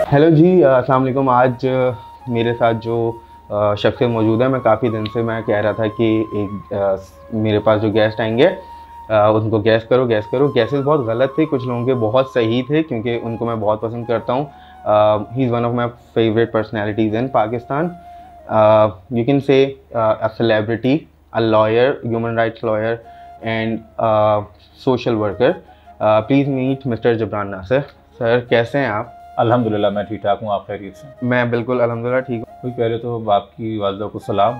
Hello जी, अस्सलाम वालेकुम। आज मेरे साथ जो शख्सियत मौजूद है, मैं काफ़ी दिन से मैं कह रहा था कि मेरे पास जो गेस्ट आएंगे उनको गैस करो। गैसेस बहुत गलत थे, कुछ लोगों के बहुत सही थे, क्योंकि उनको मैं बहुत पसंद करता हूँ। He is one of my favourite personalities in Pakistan. You can say a celebrity, a lawyer, human rights lawyer and social worker. Please meet mister Jabran Nasir. Sir, कैसे हैं आप? अल्हम्दुलिल्लाह, मैं ठीक ठाक हूँ। आप खैरियत से? मैं बिल्कुल अल्हम्दुलिल्लाह ठीक हूँ। पहले तो आपकी वालिदा को सलाम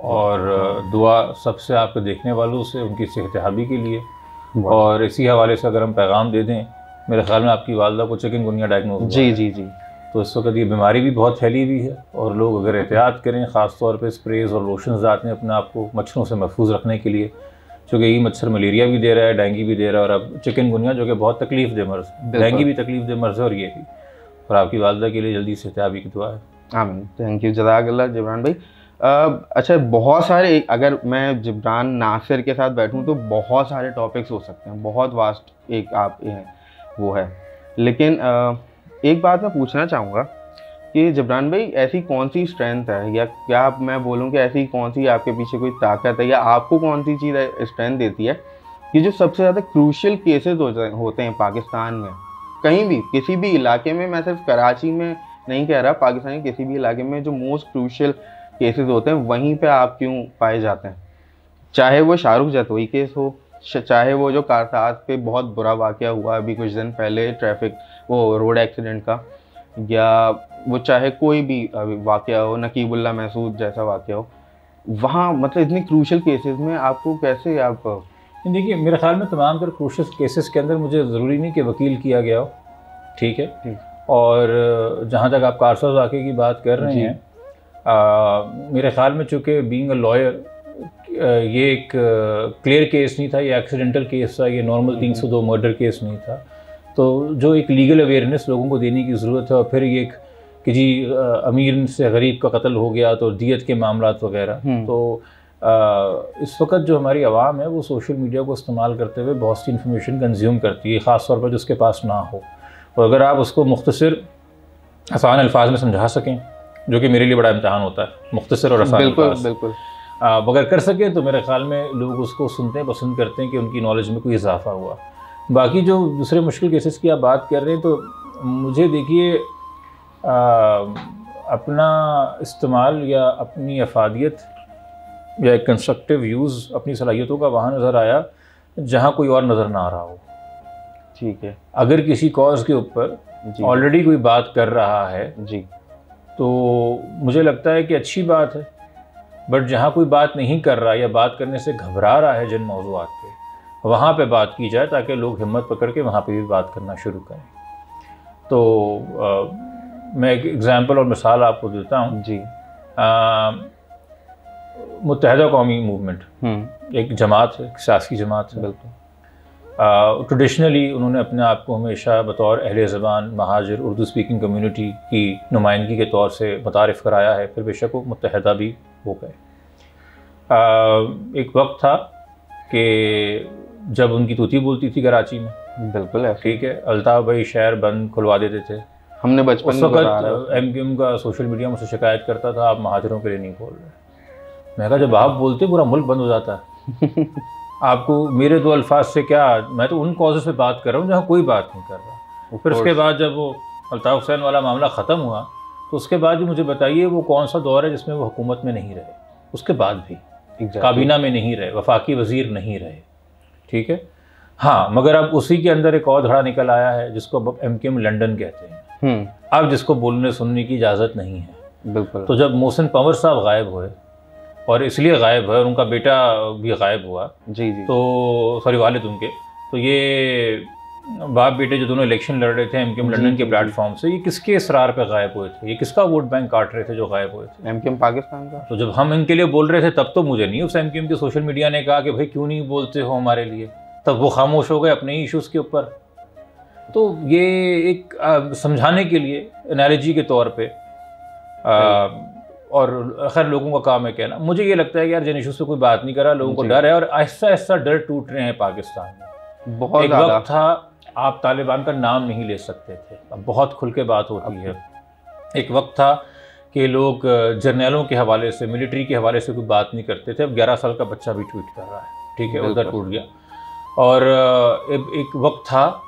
और दुआ सबसे आपके देखने वालों से उनकी सेहतयाबी के लिए। और इसी हवाले से अगर हम पैगाम दे दें, मेरे ख्याल में आपकी वालिदा को चिकनगुनिया डायग्नोज हुआ है। जी। तो इस वक्त ये बीमारी भी बहुत फैली हुई है और लोग अगर एहतियात करें, ख़ास तौर पे स्प्रेज और लोशंस आते हैं अपने आप को मच्छरों से महफूज रखने के लिए, चूँकि ये मच्छर मलेरिया भी दे रहा है, डेंगू भी दे रहा है, और अब चिकनगुनिया जो कि बहुत तकलीफ दे मर्ज़, डेंगू भी तकलीफ दे मर्ज़ है और ये भी। और आपकी वालिदा के लिए जल्दी सेहतयाबी की दुआ है। आमीन। थैंक यू, जज़ाकल्लाह जबरान भाई। अच्छा, बहुत सारे, अगर मैं जबरान नासिर के साथ बैठूं तो बहुत सारे टॉपिक्स हो सकते हैं, बहुत वास्ट एक आप वो है। लेकिन एक बात मैं पूछना चाहूँगा कि जबरान भाई, ऐसी कौन सी स्ट्रेंथ है, या क्या मैं बोलूँ कि ऐसी कौन सी आपके पीछे कोई ताकत है, या आपको कौन सी चीज़ स्ट्रेंथ देती है कि जो सबसे ज़्यादा क्रूशियल केसेस होते हैं पाकिस्तान में, कहीं भी किसी भी इलाके में, मैं सिर्फ कराची में नहीं कह रहा, पाकिस्तान के किसी भी इलाके में जो मोस्ट क्रूशियल केसेस होते हैं वहीं पे आप क्यों पाए जाते हैं? चाहे वो शाहरुख जतोई केस हो, चाहे वो जो कारसाज पे बहुत बुरा वाक़या हुआ अभी कुछ दिन पहले, ट्रैफिक वो रोड एक्सीडेंट का, या वो चाहे कोई भी वाक़या हो, नकीबुल्ला महसूद जैसा वाक़या हो, वहाँ मतलब इतनी क्रूशियल केसेस में आपको कैसे आप? देखिए, मेरे ख्याल में तमाम तर क्रूशियल केसेस के अंदर मुझे ज़रूरी नहीं कि वकील किया गया हो, ठीक है। और जहाँ तक आप कारसाज वाक़े की बात कर रहे हैं, मेरे ख़्याल में चूँकि बीइंग अ लॉयर, ये एक क्लियर केस नहीं था, ये एक्सीडेंटल केस था, ये नॉर्मल 302 मर्डर केस नहीं था। तो जो एक लीगल अवेयरनेस लोगों को देने की ज़रूरत है, और फिर ये कि जी अमीर से गरीब का कत्ल हो गया तो दियत के मामलात वगैरह। तो इस वक्त जो हमारी आवाम है वो सोशल मीडिया को इस्तेमाल करते हुए बहुत सी इन्फॉर्मेशन कंज्यूम करती है, ख़ास तौर पर जो उसके पास ना हो, और अगर आप उसको मुख्तसर आसान अल्फाज में समझा सकें, जो कि मेरे लिए बड़ा इम्तहान होता है, मुख्तसर और आसान अल्फाज बिल्कुल अगर कर सकें तो मेरे ख्याल में लोग उसको सुनते हैं, पसंद करते हैं कि उनकी नॉलेज में कोई इजाफा हुआ। बाकी जो दूसरे मुश्किल केसेस की आप बात कर रहे हैं, तो मुझे देखिए अपना इस्तेमाल या अपनी अफादियत या एक कंस्ट्रक्टिव यूज़ अपनी सलाहियतों का वहाँ नज़र आया जहाँ कोई और नज़र ना आ रहा हो। ठीक है, अगर किसी कॉज के ऊपर ऑलरेडी कोई बात कर रहा है जी, तो मुझे लगता है कि अच्छी बात है, बट जहाँ कोई बात नहीं कर रहा या बात करने से घबरा रहा है जिन मौज़ूआत पे, वहाँ पे बात की जाए ताकि लोग हिम्मत पकड़ के वहाँ पे भी बात करना शुरू करें। तो मैं एक एग्ज़ाम्पल और मिसाल आपको देता हूँ जी। मुत्तहिदा कौमी मूवमेंट एक जमात है, एक सियासी जमात है। बिल्कुल। ट्रेडिशनली उन्होंने अपने आप को हमेशा बतौर अहले ज़बान, महाजिर, उर्दू स्पीकिंग कम्युनिटी की नुमाइंदगी के तौर से मुतारिफ़ कराया है, फिर बेशक वो मुत्तहिदा भी हो गए। एक वक्त था कि जब उनकी तूती बोलती थी कराची में, बिल्कुल है, ठीक है, अल्ताफ़ भाई शहर बंद खुलवा देते थे। हमने बचपन उस वक्त MQM का सोशल मीडिया मुझसे शिकायत करता था, आप महाजिरों के लिए नहीं बोल रहे। मैं कहा, जब आप बोलते पूरा मुल्क बंद हो जाता है। आपको मेरे दो अल्फाज से क्या, मैं तो उन कॉजेज़ पे बात कर रहा हूँ जहाँ कोई बात नहीं कर रहा। फिर उसके बाद जब वो अल्ताफ़ हुसैन वाला मामला ख़त्म हुआ, तो उसके बाद भी मुझे बताइए वो कौन सा दौर है जिसमें वो हुकूमत में नहीं रहे, उसके बाद भी काबीना में नहीं रहे, वफाकी वज़ीर नहीं रहे, ठीक है। हाँ, मगर अब उसी के अंदर एक और धड़ा निकल आया है जिसको अब MQM लंदन कहते हैं। अब जिसको बोलने सुनने की इजाज़त नहीं है। बिल्कुल। तो जब मोहसिन पंवर साहब गायब हुए, और इसलिए गायब है और उनका बेटा भी गायब हुआ, जी, तो सॉरी वालिद उनके, तो ये बाप बेटे जो दोनों इलेक्शन लड़ रहे थे MQM लंदन के प्लेटफॉर्म से, ये किसके इसरार पे गायब हुए थे, ये किसका वोट बैंक काट रहे थे जो गायब हुए थे? MQM पाकिस्तान का। तो जब हम इनके लिए बोल रहे थे तब तो मुझे नहीं, उस MQM के सोशल मीडिया ने कहा कि भाई क्यों नहीं बोलते हो हमारे लिए, तब वो खामोश हो गए अपने ही इशूज़ के ऊपर। तो ये एक समझाने के लिए एनालॉजी के तौर पे, और खैर लोगों का काम है कहना। मुझे ये लगता है कि यार जिन इशूज़ पे कोई बात नहीं कर रहा, लोगों को डर है, और आहिस्ता आहिस्ता डर टूट रहे हैं पाकिस्तान में। बहुत एक वक्त था आप तालिबान का नाम नहीं ले सकते थे, अब बहुत खुल के बात होती है। एक वक्त था कि लोग जर्नैलों के हवाले से, मिलिट्री के हवाले से कोई बात नहीं करते थे। अब 11 साल का बच्चा भी ट्वीट कर रहा है, ठीक है, उधर टूट गया। और एक वक्त था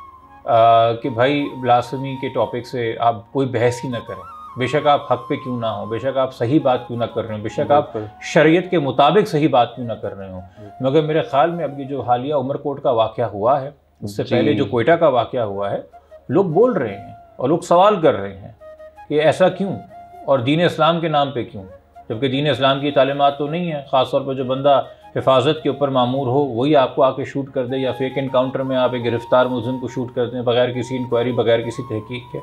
कि भाई ब्लास्फेमी के टॉपिक से आप कोई बहस ही ना करें, बेशक आप हक पे क्यों ना हो, बेशक आप सही बात क्यों ना कर रहे हो, बेशक आप शरीयत के मुताबिक सही बात क्यों ना कर रहे हो। मगर मेरे ख्याल में अब ये जो हालिया उमरकोट का वाक़या हुआ है, उससे पहले जो कोयटा का वाक़या हुआ है, लोग बोल रहे हैं और लोग सवाल कर रहे हैं कि ऐसा क्यों और दीन इस्लाम के नाम पे क्यों, जबकि दीन इस्लाम की तालीमात तो नहीं है। ख़ास तौर पर जो बंदा हिफाजत के ऊपर मामूर हो वही आपको आके शूट कर दे, या फेक एनकाउंटर में आप एक गिरफ्तार मुलजिम को शूट कर दें बगैर किसी इंक्वायरी, बगैर किसी तहकीक के।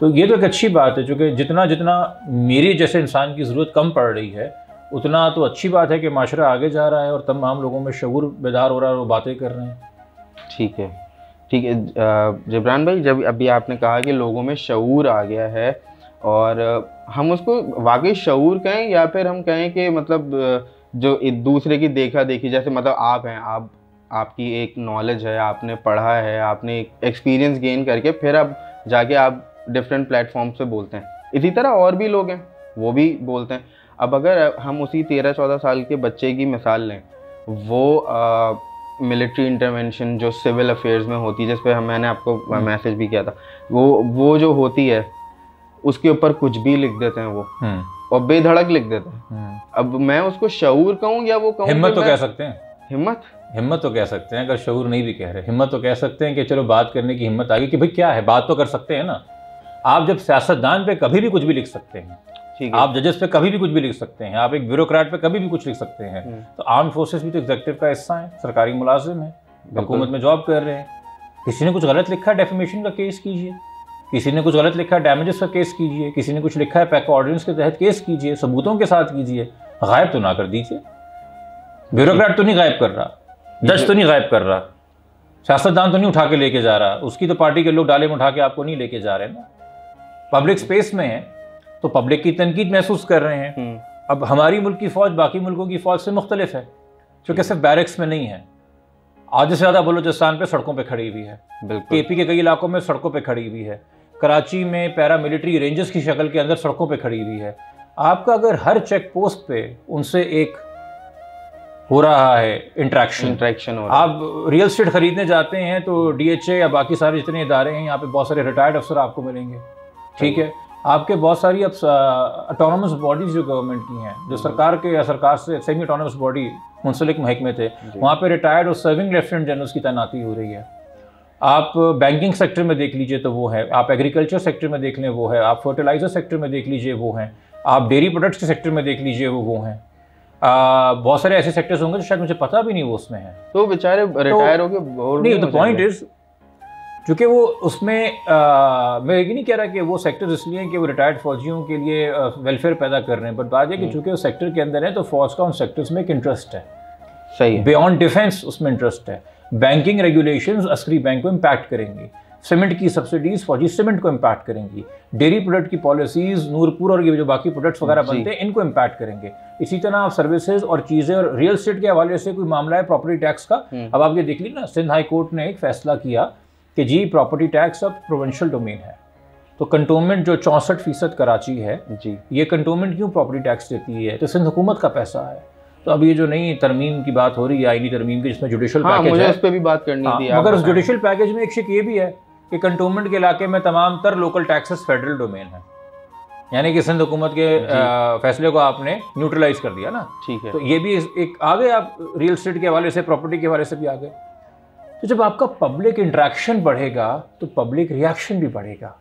तो ये तो एक अच्छी बात है, चूँकि जितना जितना मेरे जैसे इंसान की ज़रूरत कम पड़ रही है, उतना तो अच्छी बात है कि माशरा आगे जा रहा है और तमाम लोगों में शऊर बेदार हो रहा है और वो बातें कर रहे हैं। ठीक है, ठीक है। जिब्रान भाई, जब अभी आपने कहा कि लोगों में शऊर आ गया है, और हम उसको वाकई शऊर कहें या फिर हम कहें कि मतलब जो एक दूसरे की देखा देखी, जैसे मतलब आप हैं, आपकी एक नॉलेज है, आपने पढ़ा है, आपने एक एक्सपीरियंस गेन करके फिर अब जाके आप डिफरेंट प्लेटफॉर्म से बोलते हैं, इसी तरह और भी लोग हैं वो भी बोलते हैं। अब अगर हम उसी 13-14 साल के बच्चे की मिसाल लें, वो मिलिट्री इंटरवेंशन जो सिविल अफेयर्स में होती है, जिस पे मैंने आपको मैसेज भी किया था, वो जो होती है उसके ऊपर कुछ भी लिख देते हैं वो, और बेधड़क लिख देते हैं। अब मैं उसको शऊर कहूँ या वो कहूँ, हिम्मत तो कह सकते हैं, हिम्मत तो कह सकते हैं, अगर शऊर नहीं भी कह रहे, हिम्मत तो कह सकते हैं कि चलो बात करने की हिम्मत आ गई कि भाई क्या है, बात तो कर सकते हैं ना। आप जब सियासतदान पे कभी भी कुछ भी लिख सकते हैं, आप जजेस पे कभी भी कुछ भी लिख सकते हैं, आप एक ब्यूरोक्रेट पे कभी भी कुछ लिख सकते हैं, तो आर्म फोर्सेस भी तो एग्जीक्यूटिव का हिस्सा है, सरकारी मुलाजिम है, हुकूमत में जॉब कर रहे हैं। किसी ने कुछ गलत लिखा है, डेफेमेशन का केस कीजिए, किसी ने कुछ गलत लिखा है, डैमेजेस का केस कीजिए, किसी ने कुछ लिखा है पैक ऑर्डिनेंस के तहत केस कीजिए, सबूतों के साथ कीजिए, गायब तो ना कर दीजिए। ब्यूरोक्रेट तो नहीं गायब कर रहा, जज तो नहीं गायब कर रहा, सियासतदान तो नहीं उठा के लेके जा रहा, उसकी तो पार्टी के लोग डाले में उठा के आपको नहीं लेके जा रहे ना। पब्लिक स्पेस में है तो पब्लिक की तनकीद महसूस कर रहे हैं। अब हमारी मुल्क की फ़ौज बाकी मुल्कों की फ़ौज से मुख्तलिफ है, क्योंकि सिर्फ बैरक्स में नहीं है, आधे से ज़्यादा बलूचिस्तान पे सड़कों पे खड़ी हुई है, केपी के कई इलाकों में सड़कों पे खड़ी हुई है, कराची में पैरा मिलिट्री रेंजर्स की शक्ल के अंदर सड़कों पे खड़ी हुई है। आपका अगर हर चेक पोस्ट पे उनसे एक हो रहा है इंट्रैक्शन हो रहा है। आप रियल एस्टेट खरीदने जाते हैं तो DHA या बाकी सारे जितने इदारे हैं, यहाँ पे बहुत सारे रिटायर्ड अफसर आपको मिलेंगे, ठीक है। आपके बहुत सारी अब ऑटोनोमस बॉडीज जो गवर्नमेंट की हैं, जो सरकार के या सरकार से सेमी ऑटोनोमस बॉडी मुंसलिक महकमे थे, वहाँ पे रिटायर्ड और सर्विंग लेफ्टिनेंट जनरल्स की तैनाती हो रही है। आप बैंकिंग सेक्टर में देख लीजिए तो वो है, आप एग्रीकल्चर सेक्टर में देख लें वो है, आप फर्टिलाइजर सेक्टर में देख लीजिए वो हैं, आप डेयरी प्रोडक्ट्स के सेक्टर में देख लीजिए वो हैं। बहुत सारे ऐसे सेक्टर्स होंगे जो शायद मुझे पता भी नहीं वो उसमें है, तो बेचारे रिटायर हो गए। नहीं, द पॉइंट इज, चूँकि वो उसमें मैं ये नहीं कह रहा कि वो सेक्टर इसलिए हैं कि वो रिटायर्ड फौजियों के लिए वेलफेयर पैदा कर रहे हैं, बट बात है कि चूँकि वो सेक्टर के अंदर है तो फौज का उन सेक्टर्स में एक इंटरेस्ट है, सही है, बियॉन्ड डिफेंस उसमें इंटरेस्ट है। बैंकिंग रेगुलेशंस अस्करी बैंक को इम्पैक्ट करेंगी, सीमेंट की सब्सिडीज फौजी सीमेंट को इम्पैक्ट करेंगी, डेयरी प्रोडक्ट की पॉलिसीज नूरपुर और ये जो बाकी प्रोडक्ट्स वगैरह बनते हैं इनको इम्पैक्ट करेंगे। इसी तरह आप सर्विसेज और चीज़ें और रियल एस्टेट के हवाले से कोई मामला है प्रॉपर्टी टैक्स का, अब आप ये देख लीजिए ना, सिंध हाई कोर्ट ने एक फैसला किया कि जी प्रॉपर्टी टैक्स अब प्रोविंशियल डोमेन है, तो कंटोनमेंट जो 64% कराची है जी, ये कंटोनमेंट क्यों प्रॉपर्टी टैक्स देती है, तो सिंध हुकूमत का पैसा है। तो अब ये जो नई तरमीम की बात हो रही है, आईनी तरमीम की, जिसमें जुडिशल पैकेज मुझे उस पे भी बात करनी थी, मगर उस जुडिशल पैकेज में एक शिक ये भी है कि कंटोनमेंट के इलाके में तमाम तर लोकल टैक्सेस फेडरल डोमेन है, यानी कि सिंध हुकूमत के फैसले को आपने न्यूट्रलाइज कर दिया ना, ठीक है। तो ये भी एक आ गए, आप रियल एस्टेट के हवाले से, प्रॉपर्टी के हवाले से भी आ गए। तो जब आपका पब्लिक इंट्रैक्शन बढ़ेगा तो पब्लिक रिएक्शन भी बढ़ेगा,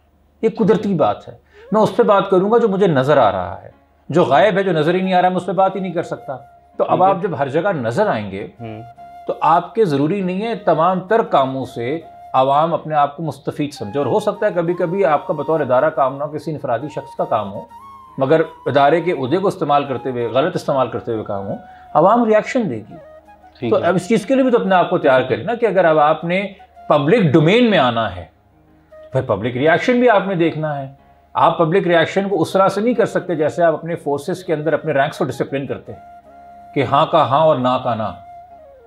ये कुदरती बात है। मैं उस पर बात करूंगा जो मुझे नज़र आ रहा है, जो गायब है, जो नज़र ही नहीं आ रहा है, मैं उस पर बात ही नहीं कर सकता। तो अब आप जब हर जगह नज़र आएंगे तो आपके ज़रूरी नहीं है तमाम तर कामों से आवाम अपने आप को मुस्तफ़ीद समझे, और हो सकता है कभी कभी आपका बतौर इदारा काम ना हो, किसी इनफरादी शख्स का काम हो, मगर इदारे के उहदे को इस्तेमाल करते हुए, गलत इस्तेमाल करते हुए काम हो, आवाम रिएक्शन देगी। तो अब इस चीज़ के लिए भी तो अपने आप को तैयार करें ना कि अगर अब आपने पब्लिक डोमेन में आना है, भाई पब्लिक रिएक्शन भी आपने देखना है। आप पब्लिक रिएक्शन को उस तरह से नहीं कर सकते जैसे आप अपने फोर्सेस के अंदर अपने रैंक्स को डिसिप्लिन करते हैं कि हाँ का हाँ और ना का ना,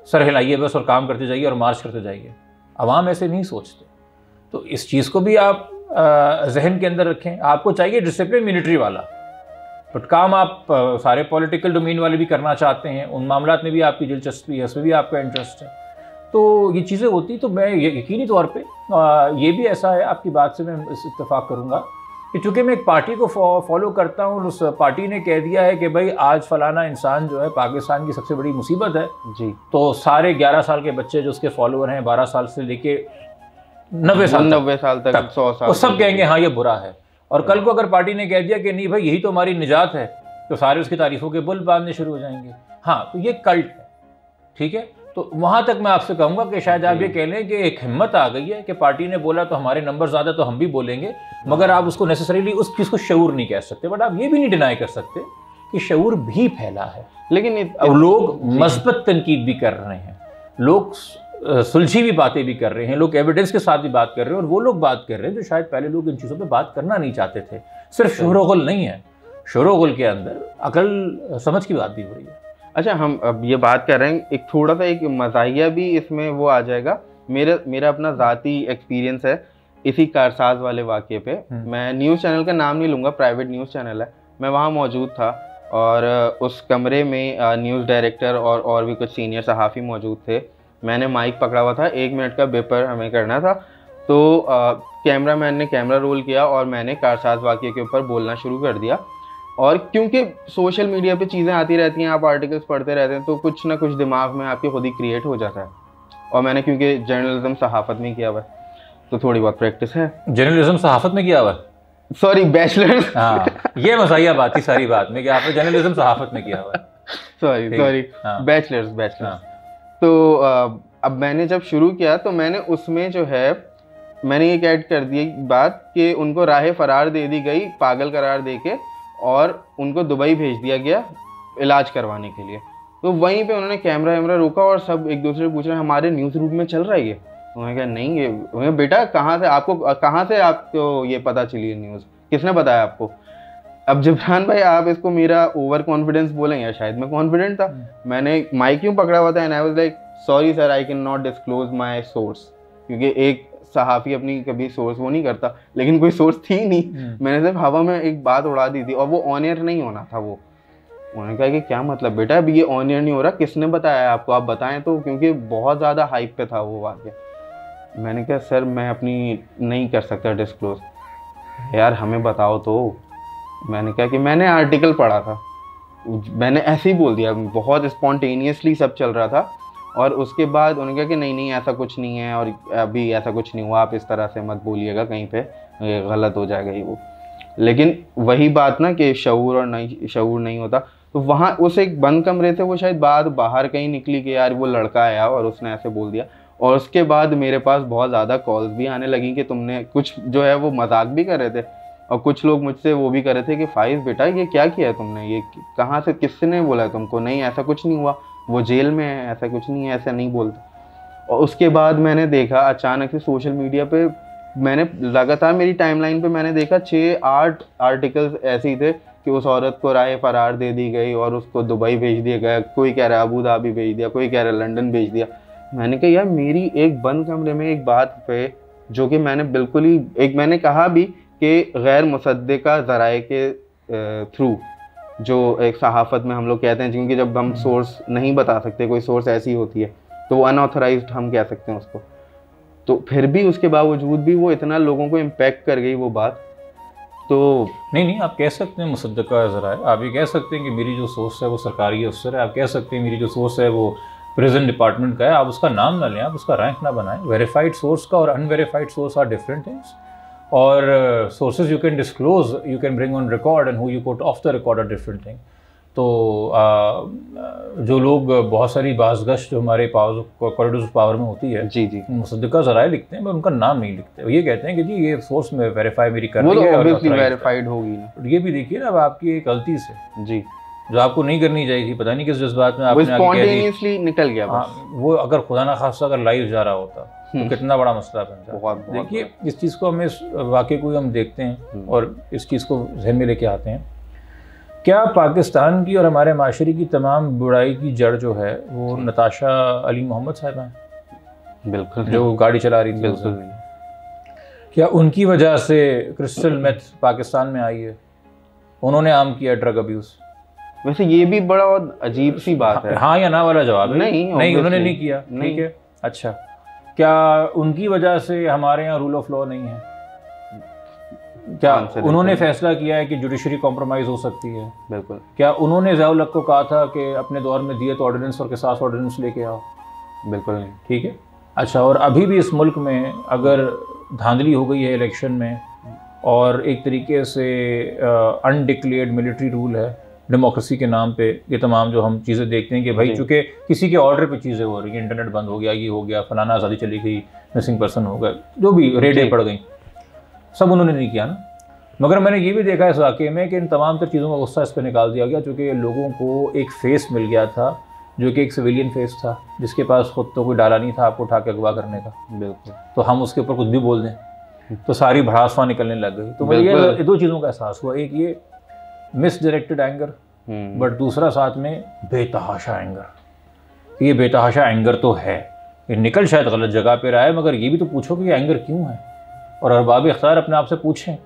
सर हिलाइए बस और काम करते जाइए और मार्च करते जाइए। आवाम ऐसे नहीं सोचते। तो इस चीज़ को भी आप जहन के अंदर रखें। आपको चाहिए डिसिप्लिन मिलिट्री वाला, बट काम आप सारे पॉलिटिकल डोमेन वाले भी करना चाहते हैं, उन मामलात में भी आपकी दिलचस्पी है, उसमें भी आपका इंटरेस्ट है, तो ये चीज़ें होती। तो मैं यकीनी तौर पे ये भी ऐसा है, आपकी बात से मैं इत्तेफाक करूँगा कि चूँकि मैं एक पार्टी को फॉलो करता हूँ और उस पार्टी ने कह दिया है कि भाई आज फलाना इंसान जो है पाकिस्तान की सबसे बड़ी मुसीबत है जी, तो सारे 11 साल के बच्चे जो उसके फॉलोअर हैं 12 साल से लेके 90 साल तक 100 साल वो सब कहेंगे हाँ ये बुरा है। और कल को अगर पार्टी ने कह दिया कि नहीं भाई यही तो हमारी निजात है, तो सारे उसकी तारीफों के बुल बांधने शुरू हो जाएंगे। हाँ, तो ये कल्ट है, ठीक है। तो वहाँ तक मैं आपसे कहूँगा कि शायद आप ये कह लें कि एक हिम्मत आ गई है कि पार्टी ने बोला तो हमारे नंबर ज़्यादा तो हम भी बोलेंगे, मगर आप उसको नेसेसरीली उस चीज़ को शऊर नहीं कह सकते। बट आप ये भी नहीं डिनाई कर सकते कि शऊर भी फैला है। लेकिन लोग मस्बत तनकीद भी कर रहे हैं, लोग सुलझी भी बातें भी कर रहे हैं, लोग एविडेंस के साथ भी बात कर रहे हैं, और वो लोग बात कर रहे हैं जो शायद पहले लोग इन चीज़ों पर बात करना नहीं चाहते थे। सिर्फ शोर-ओ-गुल नहीं है, शोर-ओ-गुल के अंदर अकल समझ की बात भी हो रही है। अच्छा, हम अब ये बात कर रहे हैं, एक थोड़ा सा एक मज़ाहिया भी इसमें वो आ जाएगा। मेरा अपना ज़ाती एक्सपीरियंस है इसी कारसाज वाले वाक़े पे। मैं न्यूज़ चैनल का नाम नहीं लूँगा, प्राइवेट न्यूज़ चैनल है, मैं वहाँ मौजूद था और उस कमरे में न्यूज़ डायरेक्टर और भी कुछ सीनियर सहाफ़ी मौजूद थे। मैंने माइक पकड़ा हुआ था, 1 मिनट का पेपर हमें करना था, तो कैमरामैन ने कैमरा रोल किया और मैंने कारसाज वाक़े के ऊपर बोलना शुरू कर दिया। और क्योंकि सोशल मीडिया पे चीज़ें आती रहती हैं, आप आर्टिकल्स पढ़ते रहते हैं, तो कुछ ना कुछ दिमाग में आपके खुद ही क्रिएट हो जाता है। और मैंने क्योंकि जर्नलिज्म सहाफ़त में किया हुआ है, तो थोड़ी बहुत प्रैक्टिस है। जर्नलिज्म सहाफ़त में किया हुआ है? Sorry, bachelors. हाँ, ये मज़ाहिया बात थी सारी बात में कि आपने जर्नलिज्म सहाफ़त में किया हुआ है। Sorry, bachelors. तो अब मैंने जब शुरू किया तो मैंने उसमें जो है मैंने ये ऐड कर दी बात कि उनको राह फरार दे दी गई, पागल करार दे के, और उनको दुबई भेज दिया गया इलाज करवाने के लिए। तो वहीं पे उन्होंने कैमरा रोका और सब एक दूसरे से पूछ रहे हैं हमारे न्यूज़ रूम में चल रहा है ये। उन्होंने कहा नहीं, ये बेटा कहाँ से आपको ये पता चली है न्यूज़, किसने बताया आपको? अब जिब्रान भाई, आप इसको मेरा ओवर कॉन्फिडेंस बोलेंगे, शायद मैं कॉन्फिडेंट था। मैंने माइक क्यों पकड़ा हुआ था, and I was like sorry sir, I can not disclose my source, क्योंकि एक सहाफ़ी अपनी कभी सोर्स वो नहीं करता, लेकिन कोई सोर्स थी नहीं। मैंने सिर्फ हवा में एक बात उड़ा दी थी और वो ऑन एयर नहीं होना था। वो उन्होंने कहा कि क्या मतलब बेटा, अभी ये ऑन एयर नहीं हो रहा, किसने बताया आपको, आप बताएं तो, क्योंकि बहुत ज़्यादा हाइप पे था वो वाक़या। मैंने कहा सर मैं अपनी नहीं कर सकता डिस्क्लोज। यार हमें बताओ तो। मैंने कहा कि मैंने आर्टिकल पढ़ा था, मैंने ऐसे ही बोल दिया, बहुत स्पॉन्टेनियसली सब चल रहा था। और उसके बाद उन्होंने कहा कि नहीं ऐसा कुछ नहीं है और अभी ऐसा कुछ नहीं हुआ, आप इस तरह से मत बोलिएगा, कहीं पे गलत हो जाएगा ये वो। लेकिन वही बात ना कि शऊर नहीं होता। तो वहाँ उस एक बंद कमरे से वो शायद बात बाहर कहीं निकली कि यार वो लड़का आया और उसने ऐसे बोल दिया। और उसके बाद मेरे पास बहुत ज़्यादा कॉल्स भी आने लगी कि तुमने कुछ जो है वो मजाक भी कर रहे थे, और कुछ लोग मुझसे वो भी कर रहे थे कि फाइज बेटा ये क्या किया है तुमने, ये कहाँ से, किसने बोला है तुमको? नहीं ऐसा कुछ नहीं हुआ, वो जेल में है, ऐसा कुछ नहीं है, ऐसा नहीं बोलते। और उसके बाद मैंने देखा अचानक से सोशल मीडिया पे, मैंने लगातार मेरी टाइमलाइन पे मैंने देखा 6-8 आर्टिकल्स ऐसे ही थे कि उस औरत को राह फरार दे दी गई और उसको दुबई भेज दिया गया, कोई कह रहा है अबू धाबी भेज दिया, कोई कह रहा है लंदन भेज दिया। मैंने कहा यार मेरी एक बंद कमरे में एक बात पे, जो कि मैंने बिल्कुल ही मैंने कहा भी कि गैर मुसद्दिका ज़राए के थ्रू, जो एक सहाफ़त में हम लोग कहते हैं, क्योंकि जब हम सोर्स नहीं बता सकते, कोई सोर्स ऐसी होती है तो वो अनऑथराइज्ड हम कह सकते हैं उसको। तो फिर भी उसके बावजूद भी वो इतना लोगों को इम्पैक्ट कर गई वो बात। तो नहीं आप कह सकते हैं मुसद्दिका ज़राए, आप ये कह सकते हैं कि मेरी जो सोर्स है वो सरकारी अफसर है, आप कह सकते हैं मेरी जो सोर्स है वो प्रेजेंट डिपार्टमेंट का है, आप उसका नाम ना लें, आप उसका रैंक ना बनाएं। वेरीफाइड सोर्स का और unverified source are different things, और sources you can disclose, you can bring on record, and who you put off the record are different thing. तो जो लोग बहुत सारी बाज़गश जो हमारे कॉरिडोर्स पावर में होती है, जी मुसद्दिका ज़राए लिखते हैं, पर उनका नाम नहीं लिखते। ये कहते हैं कि जी ये सोर्स में वेरीफाई मेरी कर रही है, ऑब्वियसली वेरीफाइड होगी ना। ये भी देखिए ना, अब आपकी एक गलती से जी जो आपको नहीं करनी चाहिए थी, पता नहीं किस जज्बात में आपने स्पॉन्टेनियसली निकल गया बस। वो अगर खुदा ना खास्ता अगर लाइव जा रहा होता तो कितना बड़ा मसला बन जाता। देखिए इस चीज़ को हमें वाकई को हम देखते हैं और इस चीज़ को जहन में लेके आते हैं। क्या पाकिस्तान की और हमारे माशरे की तमाम बुराई की जड़ जो है वो नताशा अली मोहम्मद साहिबा हैं? बिल्कुल, जो गाड़ी चला रही थी। बिल्कुल। क्या उनकी वजह से क्रिस्टल मेथ पाकिस्तान में आई है? उन्होंने आम किया ड्रग अब्यूज़? वैसे ये भी बड़ा और अजीब सी बात है। हाँ या ना वाला जवाब है। नहीं उन्होंने नहीं किया। ठीक है, अच्छा, क्या उनकी वजह से हमारे यहाँ रूल ऑफ लॉ नहीं है? क्या उन्होंने फैसला किया है कि जुडिशरी कॉम्प्रोमाइज़ हो सकती है? बिल्कुल। क्या उन्होंने ज़ियाउल हक को कहा था कि अपने दौर में दिए तो ऑर्डिनेंस और किसास ऑर्डिनेंस लेके आओ? बिल्कुल नहीं। ठीक है, अच्छा, और अभी भी इस मुल्क में अगर धांधली हो गई है इलेक्शन में और एक तरीके से अनडिक्लेयर्ड मिलिट्री रूल है डेमोक्रेसी के नाम पे, ये तमाम जो हम चीज़ें देखते हैं कि भाई चूँकि किसी के ऑर्डर पे चीज़ें हो रही हैं, इंटरनेट बंद हो गया, ये हो गया, फलाना आज़ादी चली गई, मिसिंग पर्सन हो गए, जो भी रेडें पड़ गई, सब उन्होंने नहीं किया ना। मगर मैंने ये भी देखा इस वाक़े में कि इन तमाम तर चीज़ों का गुस्सा इस पर निकाल दिया गया, चूँकि लोगों को एक फेस मिल गया था जो कि एक सिविलियन फेस था, जिसके पास खुद तो कोई डाला नहीं था आपको उठा के अगवा करने का। बिल्कुल। तो हम उसके ऊपर कुछ भी बोल दें तो सारी भड़ासवा निकलने लग गई। तो मुझे ये दो चीज़ों का एहसास हुआ, एक ये मिसडायरेक्टेड एंगर, बट दूसरा साथ में बेतहाशा एंगर। ये बेतहाशा एंगर तो है, ये निकल शायद गलत जगह पे रहा है, मगर ये भी तो पूछो कि ये एंगर क्यों है, और अरबाब इख्तियार अपने आप से पूछें।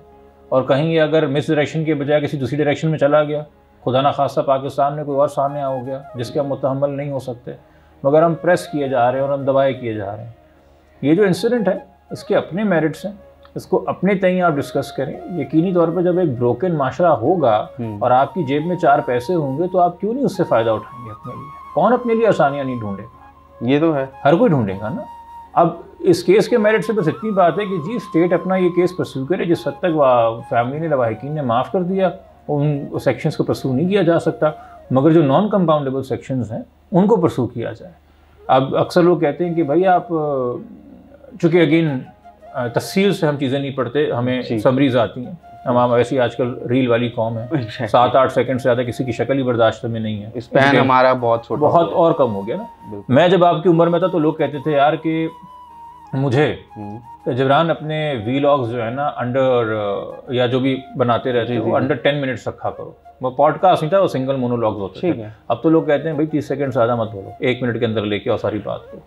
और कहीं ये अगर मिस डायरेक्शन के बजाय किसी दूसरी डायरेक्शन में चला गया, खुदा ना खासा पाकिस्तान में कोई और सामने हो गया जिसके हम मुतहम्मल नहीं हो सकते, मगर हम प्रेस किए जा रहे हैं और हम दबाए किए जा रहे हैं। ये जो इंसिडेंट है इसके अपने मेरिट्स हैं, इसको अपने तय आप डिस्कस करें। यकीनी तौर पर जब एक ब्रोकन माशरा होगा और आपकी जेब में 4 पैसे होंगे तो आप क्यों नहीं उससे फ़ायदा उठाएंगे अपने लिए? कौन अपने लिए आसानियाँ नहीं ढूंढेगा? ये तो है, हर कोई ढूंढेगा ना। अब इस केस के मेरिट से बस इतनी बात है कि जी स्टेट अपना ये केस परस्यू करे, जिस हद तक फैमिली ने लवाहिकीन ने माफ़ कर दिया, उन सेक्शंस को परस्यू नहीं किया जा सकता, मगर जो नॉन कंपाउंडेबल सेक्शंस हैं उनको परस्यू किया जाए। अब अक्सर लोग कहते हैं कि भाई आप, चूँकि अगेन तफसील से हम चीज़ें नहीं पढ़ते, हमें समरीज आती हैं, हम वैसे ही आजकल रील वाली कौम है, 7-8 सेकंड से ज़्यादा किसी की शक्ल ही बर्दाश्त में नहीं है, स्पैन हमारा बहुत छोटा, बहुत और कम हो गया ना। मैं जब आपकी उम्र में था तो लोग कहते थे यार कि मुझे जबरान अपने वीलॉग्स जो है ना अंडर या जो भी बनाते रहते हो अंडर 10 मिनट्स रखा करो। वो पॉडकास्ट नहीं था, वो सिंगल मोनोलॉग्स होते थे। अब तो लोग कहते हैं भाई 30 सेकंड से ज़्यादा मत बोलो, 1 मिनट के अंदर लेके और सारी बात को।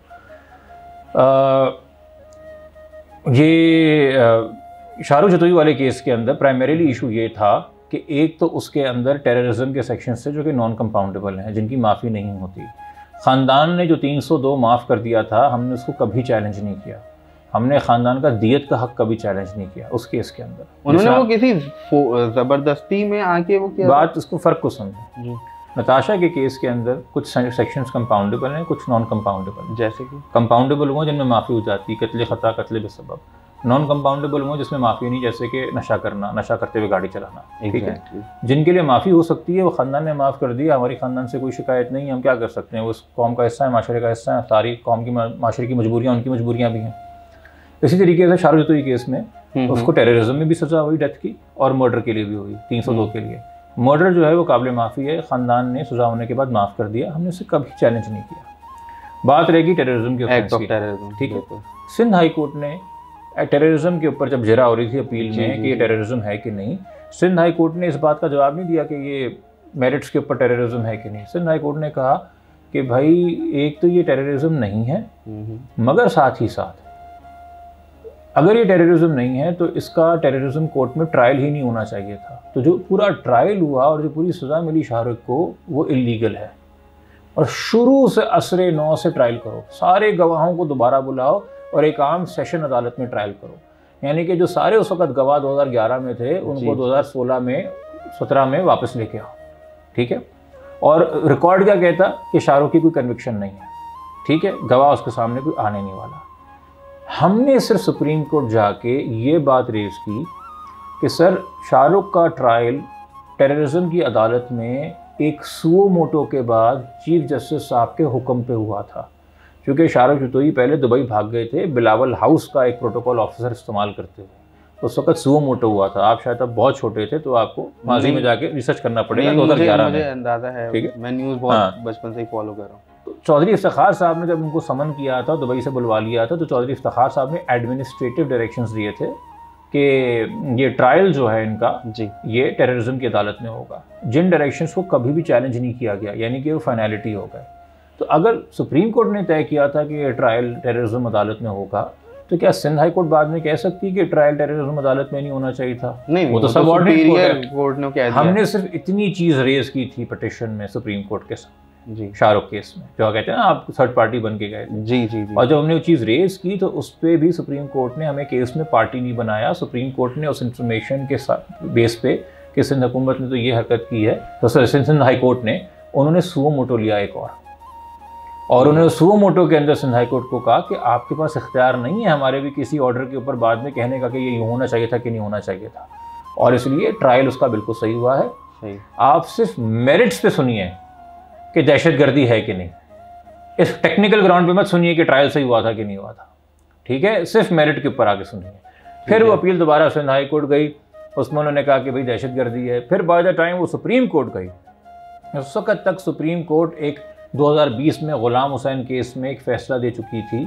ये शाहरुख जतोई वाले केस के अंदर प्राइमरीली इशू ये था कि एक तो उसके अंदर टेररिज्म के सेक्शन से जो कि नॉन कंपाउंडेबल हैं, जिनकी माफ़ी नहीं होती। ख़ानदान ने जो 302 माफ़ कर दिया था, हमने उसको कभी चैलेंज नहीं किया। हमने ख़ानदान का दियत का हक कभी चैलेंज नहीं किया उस केस के अंदर। उन्होंने वो किसी ज़बरदस्ती में आके वो किया बात, उसको फ़र्क को समझें। नताशा के केस के अंदर कुछ सेक्शंस कंपाउंडेबल हैं, कुछ नॉन कंपाउंडेबल। जैसे कि कंपाउंडेबल हुआ जिनमें माफ़ी हो जाती, कत्ल ख़ता, कत्ल बेसबब। नॉन कंपाउंडेबल हुआ जिसमें माफ़ी नहीं, जैसे कि नशा करना, नशा करते हुए गाड़ी चलाना। ठीक है, जिनके लिए माफ़ी हो सकती है वो ख़ानदान ने माफ़ कर दिया, हमारी ख़ानदान से कोई शिकायत नहीं है, हम क्या कर सकते हैं, वो उस कौम का हिस्सा है, माशरे का हिस्सा है, सारी कौम की माशरे की मजबूरियाँ उनकी मजबूरियाँ भी हैं। इसी तरीके से शाहरुख जतोई केस में उसको टेररिज्म में भी सज़ा हुई डेथ की, और मर्डर के लिए भी हुई 302 के लिए। मर्डर जो है वो काबिल माफ़ी है, ख़ानदान ने सज़ा होने के बाद माफ़ कर दिया, हमने उसे कभी चैलेंज नहीं किया। बात रहेगी टेररिज्म के ऑफेंस की। ठीक है, सिंध हाई कोर्ट ने टेररिज्म के ऊपर जब जरा हो रही थी अपील में कि ये टेररिज्म है कि नहीं, सिंध हाई कोर्ट ने इस बात का जवाब नहीं दिया कि ये मेरिट्स के ऊपर टेररिज्म है कि नहीं। सिंध हाई कोर्ट ने कहा कि भाई एक तो ये टेररिज्म नहीं है, मगर साथ ही साथ अगर ये टेररिज्म नहीं है तो इसका टेररिज्म कोर्ट में ट्रायल ही नहीं होना चाहिए था। तो जो पूरा ट्रायल हुआ और जो पूरी सज़ा मिली शाहरुख को वो इलीगल है। और शुरू से असरे 9 से ट्रायल करो, सारे गवाहों को दोबारा बुलाओ और एक आम सेशन अदालत में ट्रायल करो। यानी कि जो सारे उस वक्त गवाह 2011 में थे उनको 2016 में 17 में वापस लेके आओ। ठीक है, और रिकॉर्ड क्या कहता कि शाहरुख की कोई कन्विक्शन नहीं है। ठीक है, गवाह उसके सामने कोई आने नहीं वाला। हमने सिर्फ सुप्रीम कोर्ट जाके ये बात रेज की कि सर शाहरुख का ट्रायल टेररिज्म की अदालत में एक सुओ मोटो के बाद चीफ जस्टिस साहब के हुक्म पे हुआ था, क्योंकि शाहरुख जतोई पहले दुबई भाग गए थे बिलावल हाउस का एक प्रोटोकॉल ऑफिसर इस्तेमाल करते हुए। उस वक्त सुओ मोटो हुआ था, आप शायद अब बहुत छोटे थे तो आपको माजी में जाके रिसर्च करना पड़ेगा। 2011 में अंदाजा है। ठीक है, मैं न्यूज़ बहुत बचपन से ही फॉलो कर रहा हूँ। तो चौधरी इफ्तिखार साहब ने जब उनको समन किया था, दुबई से बुलवा लिया था, तो चौधरी इफ्तिखार साहब ने एडमिनिस्ट्रेटिव डायरेक्शंस दिए थे कि ये ट्रायल जो है इनका जी ये टेररिज्म की अदालत में होगा। जिन डायरेक्शंस को कभी भी चैलेंज नहीं किया गया, यानी कि वो फाइनलिटी हो गए। तो अगर सुप्रीम कोर्ट ने तय किया था कि ये ट्रायल टेररिज्म अदालत में होगा, तो क्या सिंध हाई कोर्ट बाद में कह सकती है कि ट्रायल टेररिज्म अदालत में नहीं होना चाहिए था? नहीं, वो तो सबऑर्डिनेट कोर्ट ने कह दिया। हमने सिर्फ इतनी चीज रेज की थी पिटिशन में सुप्रीम कोर्ट के साथ जी, शाहरुख केस में, जो कहते हैं ना आप थर्ड पार्टी बन के गए थे। जी जी जी। और जब हमने वो चीज़ रेज की तो उस पर भी सुप्रीम कोर्ट ने हमें केस में पार्टी नहीं बनाया। सुप्रीम कोर्ट ने उस इंफॉर्मेशन के साथ बेस पे कि सिंध हुकूमत ने तो ये हरकत की है, तो सिंध हाई कोर्ट ने उन्होंने सुओ मोटो लिया एक और उन्होंने सुओ मोटो के अंदर सिंध हाई कोर्ट को कहा कि आपके पास इख्तियार नहीं है हमारे भी किसी ऑर्डर के ऊपर बाद में कहने का कि ये यूँ होना चाहिए था कि नहीं होना चाहिए था, और इसलिए ट्रायल उसका बिल्कुल सही हुआ है। सही। आप सिर्फ मेरिट्स पे सुनिए कि दहशतगर्दी है कि नहीं, इस टेक्निकल ग्राउंड पे मत सुनिए कि ट्रायल सही हुआ था कि नहीं हुआ था, ठीक है? सिर्फ मेरिट के ऊपर आके सुनिए। फिर वो अपील दोबारा सिंध हाई कोर्ट गई, उसमें उन्होंने कहा कि भाई दहशतगर्दी है। फिर बाय द टाइम वो सुप्रीम कोर्ट गई, उस वक्त तक सुप्रीम कोर्ट एक 2020 में गुलाम हुसैन केस में एक फैसला दे चुकी थी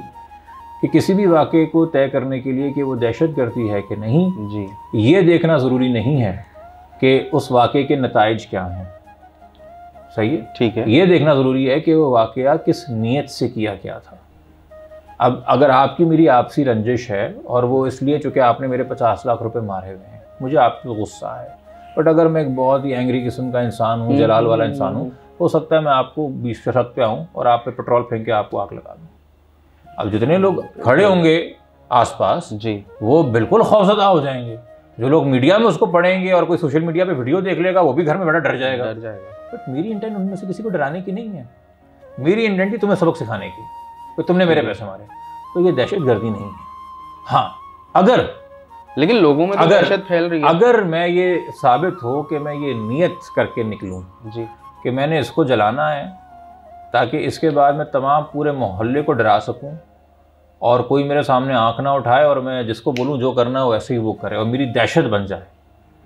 कि किसी भी वाक़े को तय करने के लिए कि वो दहशतगर्दी है कि नहीं जी, ये देखना ज़रूरी नहीं है कि उस वाक़े के नताइज क्या हैं। सही है, ठीक है। ये देखना ज़रूरी है कि वो वाक़या किस नीयत से किया गया था। अब अगर आपकी मेरी आपसी रंजिश है और वो इसलिए चूँकि आपने मेरे 50 लाख रुपए मारे हुए हैं, मुझे आप पे गुस्सा है, बट अगर मैं एक बहुत ही एंग्री किस्म का इंसान हूँ, जलाल वाला इंसान हूँ, हो सकता है मैं आपको 20 शर्त पे आऊँ और आप पे पेट्रोल फेंक के आपको आग लगा दूँ। अब जितने लोग खड़े होंगे आसपास जी, वो बिल्कुल खौफजदा हो जाएंगे। जो लोग मीडिया में उसको पढ़ेंगे और कोई सोशल मीडिया पे वीडियो देख लेगा वो भी घर में बड़ा डर जाएगा। बट मेरी इंटेंट उनमें से किसी को डराने की नहीं है, मेरी इंटेंट ही तुम्हें सबक सिखाने की, तो तुमने मेरे पैसे मारे, तो ये दहशतगर्दी नहीं है। हाँ, अगर लेकिन लोगों में तो दहशत फैल रही है। अगर मैं ये साबित हो कि मैं ये नियत करके निकलूं जी कि मैंने इसको जलाना है ताकि इसके बाद मैं तमाम पूरे मोहल्ले को डरा सकूं और कोई मेरे सामने आंख ना उठाए और मैं जिसको बोलूं जो करना है वैसे ही वो करे और मेरी दहशत बन जाए,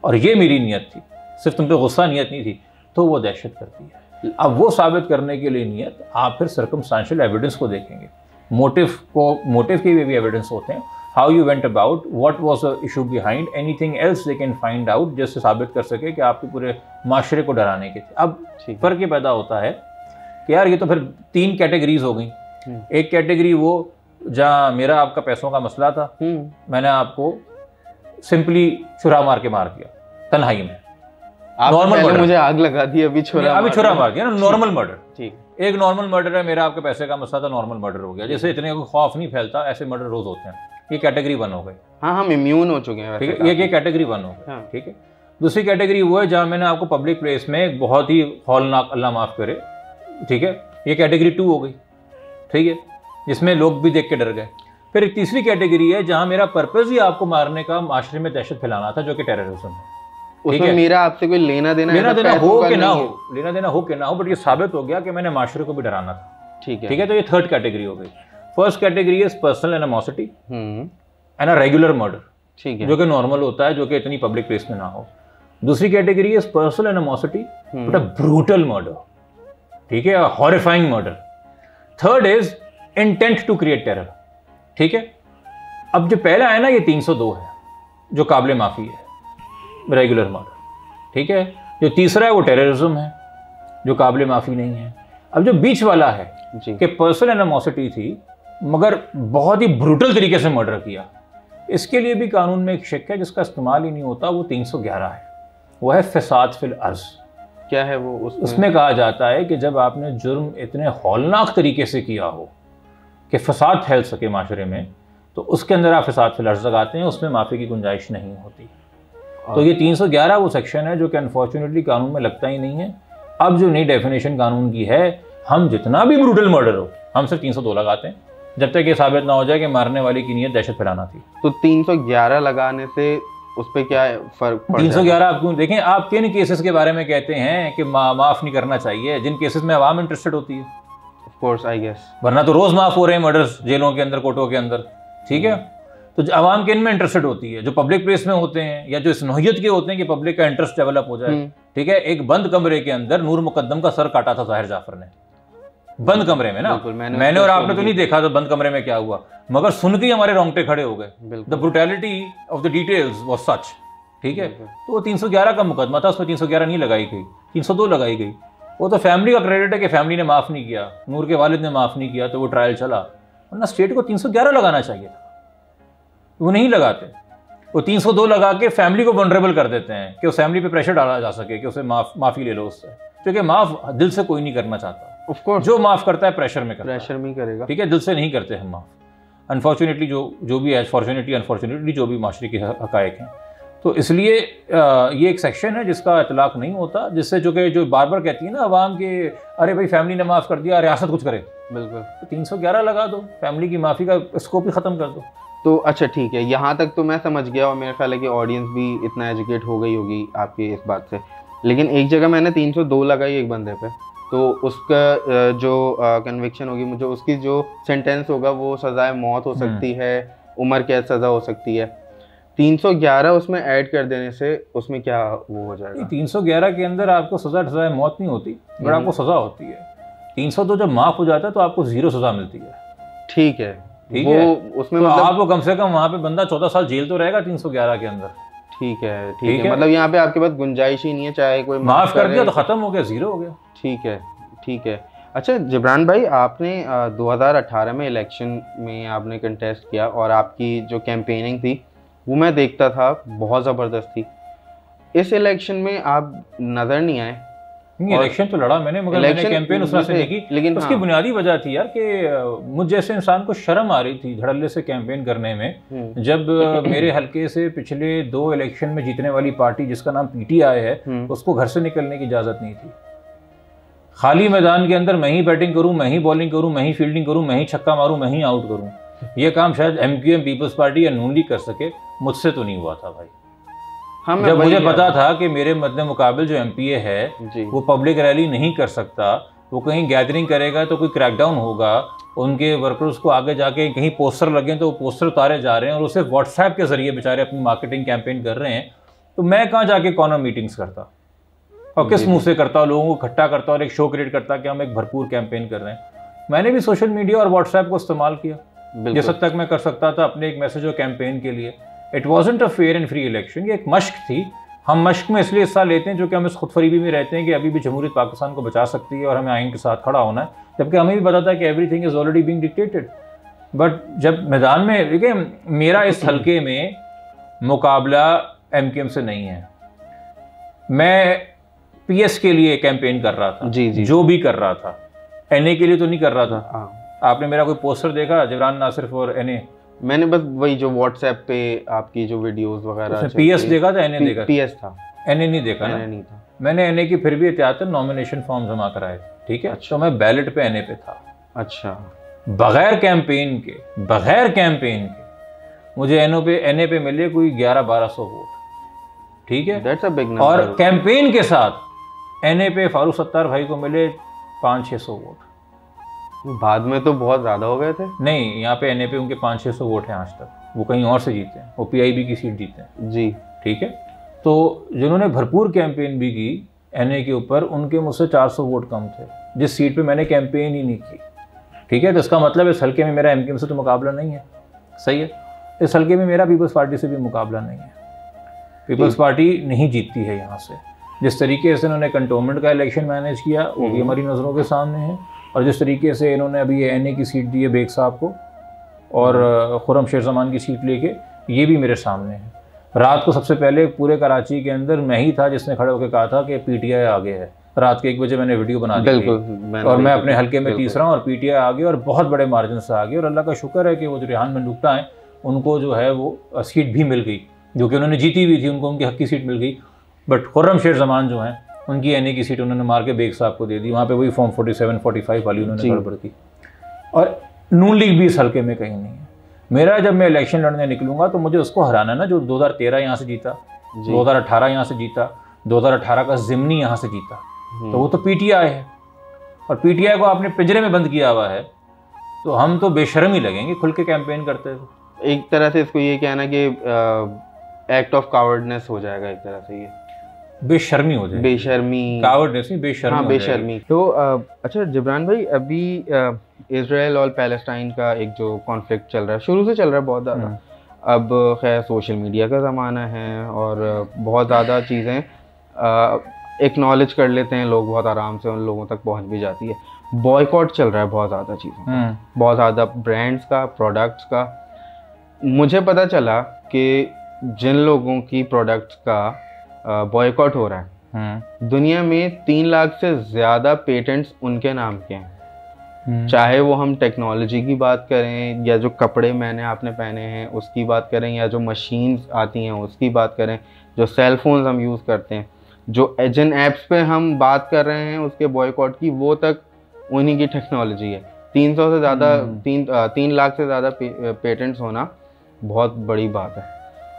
और ये मेरी नियत थी, सिर्फ तुम पे गुस्सा नियत नहीं थी, तो वो दहशत करती है। अब वो साबित करने के लिए नियत आप फिर सर्कमस्टेंशियल एविडेंस को देखेंगे, मोटिव के भी एविडेंस होते हैं, how you went about, what was the issue behind, anything else they can find out, जिससे साबित कर सके कि आपके पूरे माशरे को डराने के थे। अब फर्क ये पैदा होता है कि यार ये तो फिर 3 कैटेगरीज हो गई। एक कैटेगरी वो जहाँ मेरा आपका पैसों का मसला था, मैंने आपको सिंपली छुरा मार के मार दिया तन्हाई में, नॉर्मल मर्डर, मुझे आग लगा दी, अभी छुरा मार दिया ना, नॉर्मल मर्डर। ठीक, एक नॉर्मल मर्डर है, मेरा आपके पैसे का मसला था, नॉर्मल मर्डर हो गया। जैसे इतने को खौफ नहीं फैलता, ऐसे मर्डर रोज होते हैं, ये कैटेगरी 1 हो गई। हाँ, हम इम्यून हो चुके हैं, ठीक है, ये कैटेगरी 1 हो गई। ठीक है, दूसरी कैटेगरी वो है जहाँ मैंने आपको पब्लिक प्लेस में बहुत ही हौलनाक, अल्लाह माफ करे, ठीक है, ये कैटेगरी 2 हो गई। ठीक है, जिसमें लोग भी देख के डर गए। फिर एक तीसरी कैटेगरी है जहाँ मेरा पर्पज ही आपको मारने का, माशरे में दहशत फैलाना था, जो कि टेररिज्म है। उसमें मेरा आपसे कोई लेना देना हो कि ना हो, लेना देना हो कि ना हो, बट ये साबित हो गया कि मैंने माशरे को भी डराना था। ठीक है, ठीक है, तो ये थर्ड कैटेगरी हो गई। First category is personal animosity and a regular murder, ठीक है, जो कि नॉर्मल होता है, जो कि इतनी पब्लिक प्लेस में ना हो। दूसरी category is personal animosity but a brutal murder, ठीक है, horrifying murder. Third is intent to create terror. ठीक है, अब जो पहला है ना, ये 302 है, जो काबिल माफी है, रेगुलर मर्डर। ठीक है, जो तीसरा है वो टेररिज्म है, जो काबिल माफी नहीं है। अब जो बीच वाला है कि पर्सनल एनिमोसिटी थी मगर बहुत ही ब्रूटल तरीके से मर्डर किया, इसके लिए भी कानून में एक शिक है जिसका इस्तेमाल ही नहीं होता, वो 311 है, वो है फसाद फिल अर्ज। क्या है वो? उसमें कहा जाता है कि जब आपने जुर्म इतने हौलनाक तरीके से किया हो कि फसाद फैल सके माशरे में, तो उसके अंदर आप फसाद फिल अर्ज लगाते हैं, उसमें माफ़ी की गुंजाइश नहीं होती। तो ये 311 वो सेक्शन है जो कि अनफॉर्चुनेटली कानून में लगता ही नहीं है। अब जो नई डेफिनेशन कानून की है, हम जितना भी ब्रूटल मर्डर हो, हम सिर्फ 302 लगाते हैं, जब तक ये साबित ना हो जाए कि मारने वाले की नीयत दहशत फैलाना थी। तो 311 लगाने से उस पर क्या फर्क पड़ 311 आप क्यों देखें, आप किन केसेस के बारे में कहते हैं कि माफ़ नहीं करना चाहिए? जिन केसेस में आवाम इंटरेस्टेड होती है, ऑफ कोर्स, आई गेस, वरना तो रोज माफ हो रहे हैं मर्डर्स जेलों के अंदर, कोर्टों के अंदर। ठीक है, तो आवाम के इनमें इंटरेस्टेड होती है, जो पब्लिक प्लेस में होते हैं या जो इस नौहियत के होते हैं कि पब्लिक का इंटरेस्ट डेवलप हो जाए। ठीक है, एक बंद कमरे के अंदर नूर मुकद्दम का सर काटा था जाहिर जाफर ने, बंद कमरे में ना, मैंने और आपने तो नहीं देखा था बंद कमरे में क्या हुआ, मगर सुन के हमारे रोंगटे खड़े हो गए। The brutality of the details was such. ठीक है, तो वो 311 का मुकदमा था, उसमें 311 नहीं लगाई गई, 302 लगाई गई। वो तो फैमिली का क्रेडिट है कि फैमिली ने माफ नहीं किया, नूर के वालिद ने माफ नहीं किया, तो वो ट्रायल चला, वरना स्टेट को 311 लगाना चाहिए था। वो नहीं लगाते, वो 302 लगा के फैमिली को वनरेबल कर देते हैं कि उस फैमिली पे प्रेशर डाला जा सके कि उसे माफ़ी ले लो उससे, क्योंकि माफ़ दिल से कोई नहीं करना चाहता। ऑफ कोर्स जो माफ़ करता है प्रेशर में करता है, प्रेशर में करेगा, ठीक है, दिल से नहीं करते हम माफ़। अनफॉर्चुनेटली जो भी है, फॉर्चुनेटली अनफॉर्चुनेटली जो भी माशरे के हकायक हैं, तो इसलिए ये एक सेक्शन है जिसका इतलाक नहीं होता, जिससे जो बार बार कहती है ना अवाम के, अरे भाई फैमिली ने माफ़ कर दिया, रियासत कुछ करे। बिल्कुल, तो 311 लगा दो, फैमिली की माफ़ी का स्कोप ही ख़त्म कर दो। तो अच्छा ठीक है, यहाँ तक तो मैं समझ गया और मेरे ख्याल है कि ऑडियंस भी इतना एजुकेट हो गई होगी आपकी इस बात से। लेकिन एक जगह मैंने 302 लगाई एक बंदे पे, तो उसका जो कन्विक्शन होगी, मुझे उसकी जो सेंटेंस होगा वो सज़ाए मौत हो सकती है, उम्र कैद सज़ा हो सकती है। 311 उसमें ऐड कर देने से उसमें क्या वो हो जाएगा? 311 के अंदर आपको सज़ाए मौत नहीं होती, बट आपको सज़ा होती है। 302 जब माफ़ हो जाता है तो आपको 0 सज़ा मिलती है। ठीक है, ठीक वो है, उसमें तो मतलब आपको कम से कम वहाँ पे बंदा 14 साल जेल तो रहेगा 311 के अंदर। ठीक है, मतलब यहाँ पे आपके पास गुंजाइश ही नहीं है, चाहे कोई माफ़ कर दिया तो ख़त्म हो गया, 0 हो गया। ठीक है। अच्छा जिब्रान भाई, आपने 2018 में इलेक्शन में आपने कंटेस्ट किया और आपकी जो कैंपेनिंग थी वो मैं देखता था, बहुत ज़बरदस्त थी। इस इलेक्शन में आप नज़र नहीं आए। इलेक्शन तो लड़ा मैंने, मगर मैंने कैंपेन उस तरह से नहीं की, लेकिन उसकी बुनियादी वजह थी यार कि मुझ जैसे इंसान को शर्म आ रही थी धड़ल्ले से कैंपेन करने में। जब मेरे हल्के से पिछले 2 इलेक्शन में जीतने वाली पार्टी जिसका नाम पीटीआई है, उसको घर से निकलने की इजाज़त नहीं थी। खाली मैदान के अंदर मैं ही बैटिंग करूं, मैं ही बॉलिंग करूं, मैं ही फील्डिंग करूं, मैं ही छक्का मारूं, मैं ही आउट करूं, ये काम शायद एमक्यूएम पीपल्स पार्टी या नून लीग कर सके, मुझसे तो नहीं हुआ था भाई। जब मुझे पता था कि मेरे मद्दे मुकाबिल जो एमपीए है वो पब्लिक रैली नहीं कर सकता, वो कहीं गैदरिंग करेगा तो कोई क्रैकडाउन होगा, उनके वर्कर्स को आगे जाके कहीं पोस्टर लगे तो वो पोस्टर उतारे जा रहे हैं और उसे व्हाट्सएप के जरिए बेचारे अपनी मार्केटिंग कैंपेन कर रहे हैं, तो मैं कहाँ जाके कॉर्नर मीटिंग्स करता और किस मुंह से करता, लोगों को इकट्ठा करता और एक शो क्रिएट करता कि हम एक भरपूर कैंपेन कर रहे हैं। मैंने भी सोशल मीडिया और व्हाट्सएप को इस्तेमाल किया जिस हद तक मैं कर सकता था अपने एक मैसेज और कैंपेन के लिए। It wasn't a fair and free election, ये एक मश्क थी। हम मश्क में इसलिए हिस्सा लेते हैं जो कि हम इस खुदफरीबी में रहते हैं कि अभी भी जमहूरियत पाकिस्तान को बचा सकती है और हमें आइन के साथ खड़ा होना है, जबकि हमें भी पता था कि everything is already being dictated. But जब मैदान में, देखिए मेरा इस हल्के में मुकाबला एमकेएम से नहीं है, मैं पीएस के लिए कैंपेन कर रहा था, जी। जो भी कर रहा था, एनए के लिए तो नहीं कर रहा था। आपने मेरा कोई पोस्टर देखा जिब्रान नासिर और एनए? मैंने बस वही जो व्हाट्सएप पे आपकी जो वीडियोस वगैरह, पीएस देखा था, एनए देखा? पीएस था, एनए नहीं देखा ना? नहीं था। मैंने एनए की फिर भी एहतियातन नॉमिनेशन फॉर्म जमा कराए, ठीक है। अच्छा। तो मैं बैलेट पे एनए पे था। अच्छा। बगैर कैंपेन के मुझे एनए पे मिले कोई 1100-1200 वोट, ठीक है। That's a big number। और कैंपेन के साथ एनए पे फारूक सत्तार भाई को मिले 500-600 वोट। बाद में तो बहुत ज़्यादा हो गए थे। नहीं, यहाँ पे एनए पे उनके 500-600 वोट हैं आज तक, वो कहीं और से जीते हैं, वो पीआईबी की सीट जीते हैं, जी, ठीक है। तो जिन्होंने भरपूर कैंपेन भी की एनए के ऊपर, उनके मुझसे 400 वोट कम थे, जिस सीट पे मैंने कैंपेन ही नहीं की, ठीक है। तो इसका मतलब इस हल्के में मेरा एमकेएम से तो मुकाबला नहीं है, सही है। इस हल्के में मेरा पीपल्स पार्टी से भी मुकाबला नहीं है। पीपल्स पार्टी नहीं जीतती है यहाँ से। जिस तरीके से इन्होंने कंटोनमेंट का इलेक्शन मैनेज किया वो भी हमारी नज़रों के सामने है, और जिस तरीके से इन्होंने अभी एनए की सीट दी है बेग साहब को और खुर्रम शेर ज़मान की सीट लेके, ये भी मेरे सामने है। रात को सबसे पहले पूरे कराची के अंदर मैं ही था जिसने खड़े होकर कहा था कि पीटीआई आगे है। रात के 1 बजे मैंने वीडियो बना दी और मैं अपने हल्के में तीसरा हूँ और पीटीआई आगे और बहुत बड़े मार्जिन से आगे। और अल्लाह का शुक्र है कि वो जो रेहान मंडुक्ता हैं उनको जो है वो सीट भी मिल गई, जो कि उन्होंने जीती हुई थी, उनको उनकी हक की सीट मिल गई। बट खुर्रम शेर ज़मान जो हैं उनकी एनए की सीट उन्होंने मार के बेग साहब को दे दी, वहाँ पे वही फॉर्म 47-45 वाली उन्होंने गड़बड़ की। और नून लीग भी इस हल्के में कहीं नहीं है। मेरा जब मैं इलेक्शन लड़ने निकलूंगा तो मुझे उसको हराना ना जो 2013 यहाँ से जीता, 2018 यहाँ से जीता, 2018 का ज़िमनी यहाँ से जीता, तो वो तो पीटीआई है। और पीटीआई को आपने पिंजरे में बंद किया हुआ है, तो हम तो बेशर्म ही लगेंगे खुल के कैंपेन करते हुए। एक तरह से इसको ये कहना कि एक्ट ऑफ कावर्डनेस हो जाएगा, एक तरह से ये बेशर्मी हो जाएगी। बेशर्मी, कावर्डनेस नहीं, बेशर्मी। हाँ, बेशर्मी। तो अच्छा जिब्रान भाई, अभी इजराइल और पैलेस्टाइन का एक जो कॉन्फ्लिक्ट चल रहा है, शुरू से चल रहा है बहुत ज़्यादा। अब खैर सोशल मीडिया का ज़माना है और बहुत ज़्यादा चीज़ें एक्नॉलेज कर लेते हैं लोग, बहुत आराम से उन लोगों तक पहुंच भी जाती है। बॉयकॉट चल रहा है बहुत ज़्यादा चीज़ों, बहुत ज़्यादा ब्रांड्स का, प्रोडक्ट्स का। मुझे पता चला कि जिन लोगों की प्रोडक्ट्स का बॉयकॉट हो रहा है, दुनिया में 3 लाख से ज़्यादा पेटेंट्स उनके नाम के हैं। चाहे वो हम टेक्नोलॉजी की बात करें, या जो कपड़े मैंने आपने पहने हैं उसकी बात करें, या जो मशीन्स आती हैं उसकी बात करें, जो सेल फोन्स हम यूज़ करते हैं, जो जिन ऐप्स पे हम बात कर रहे हैं उसके बॉयकॉट की, वो तक उन्हीं की टेक्नोलॉजी है। 300 से ज़्यादा 3 लाख से ज़्यादा पेटेंट्स होना बहुत बड़ी बात है।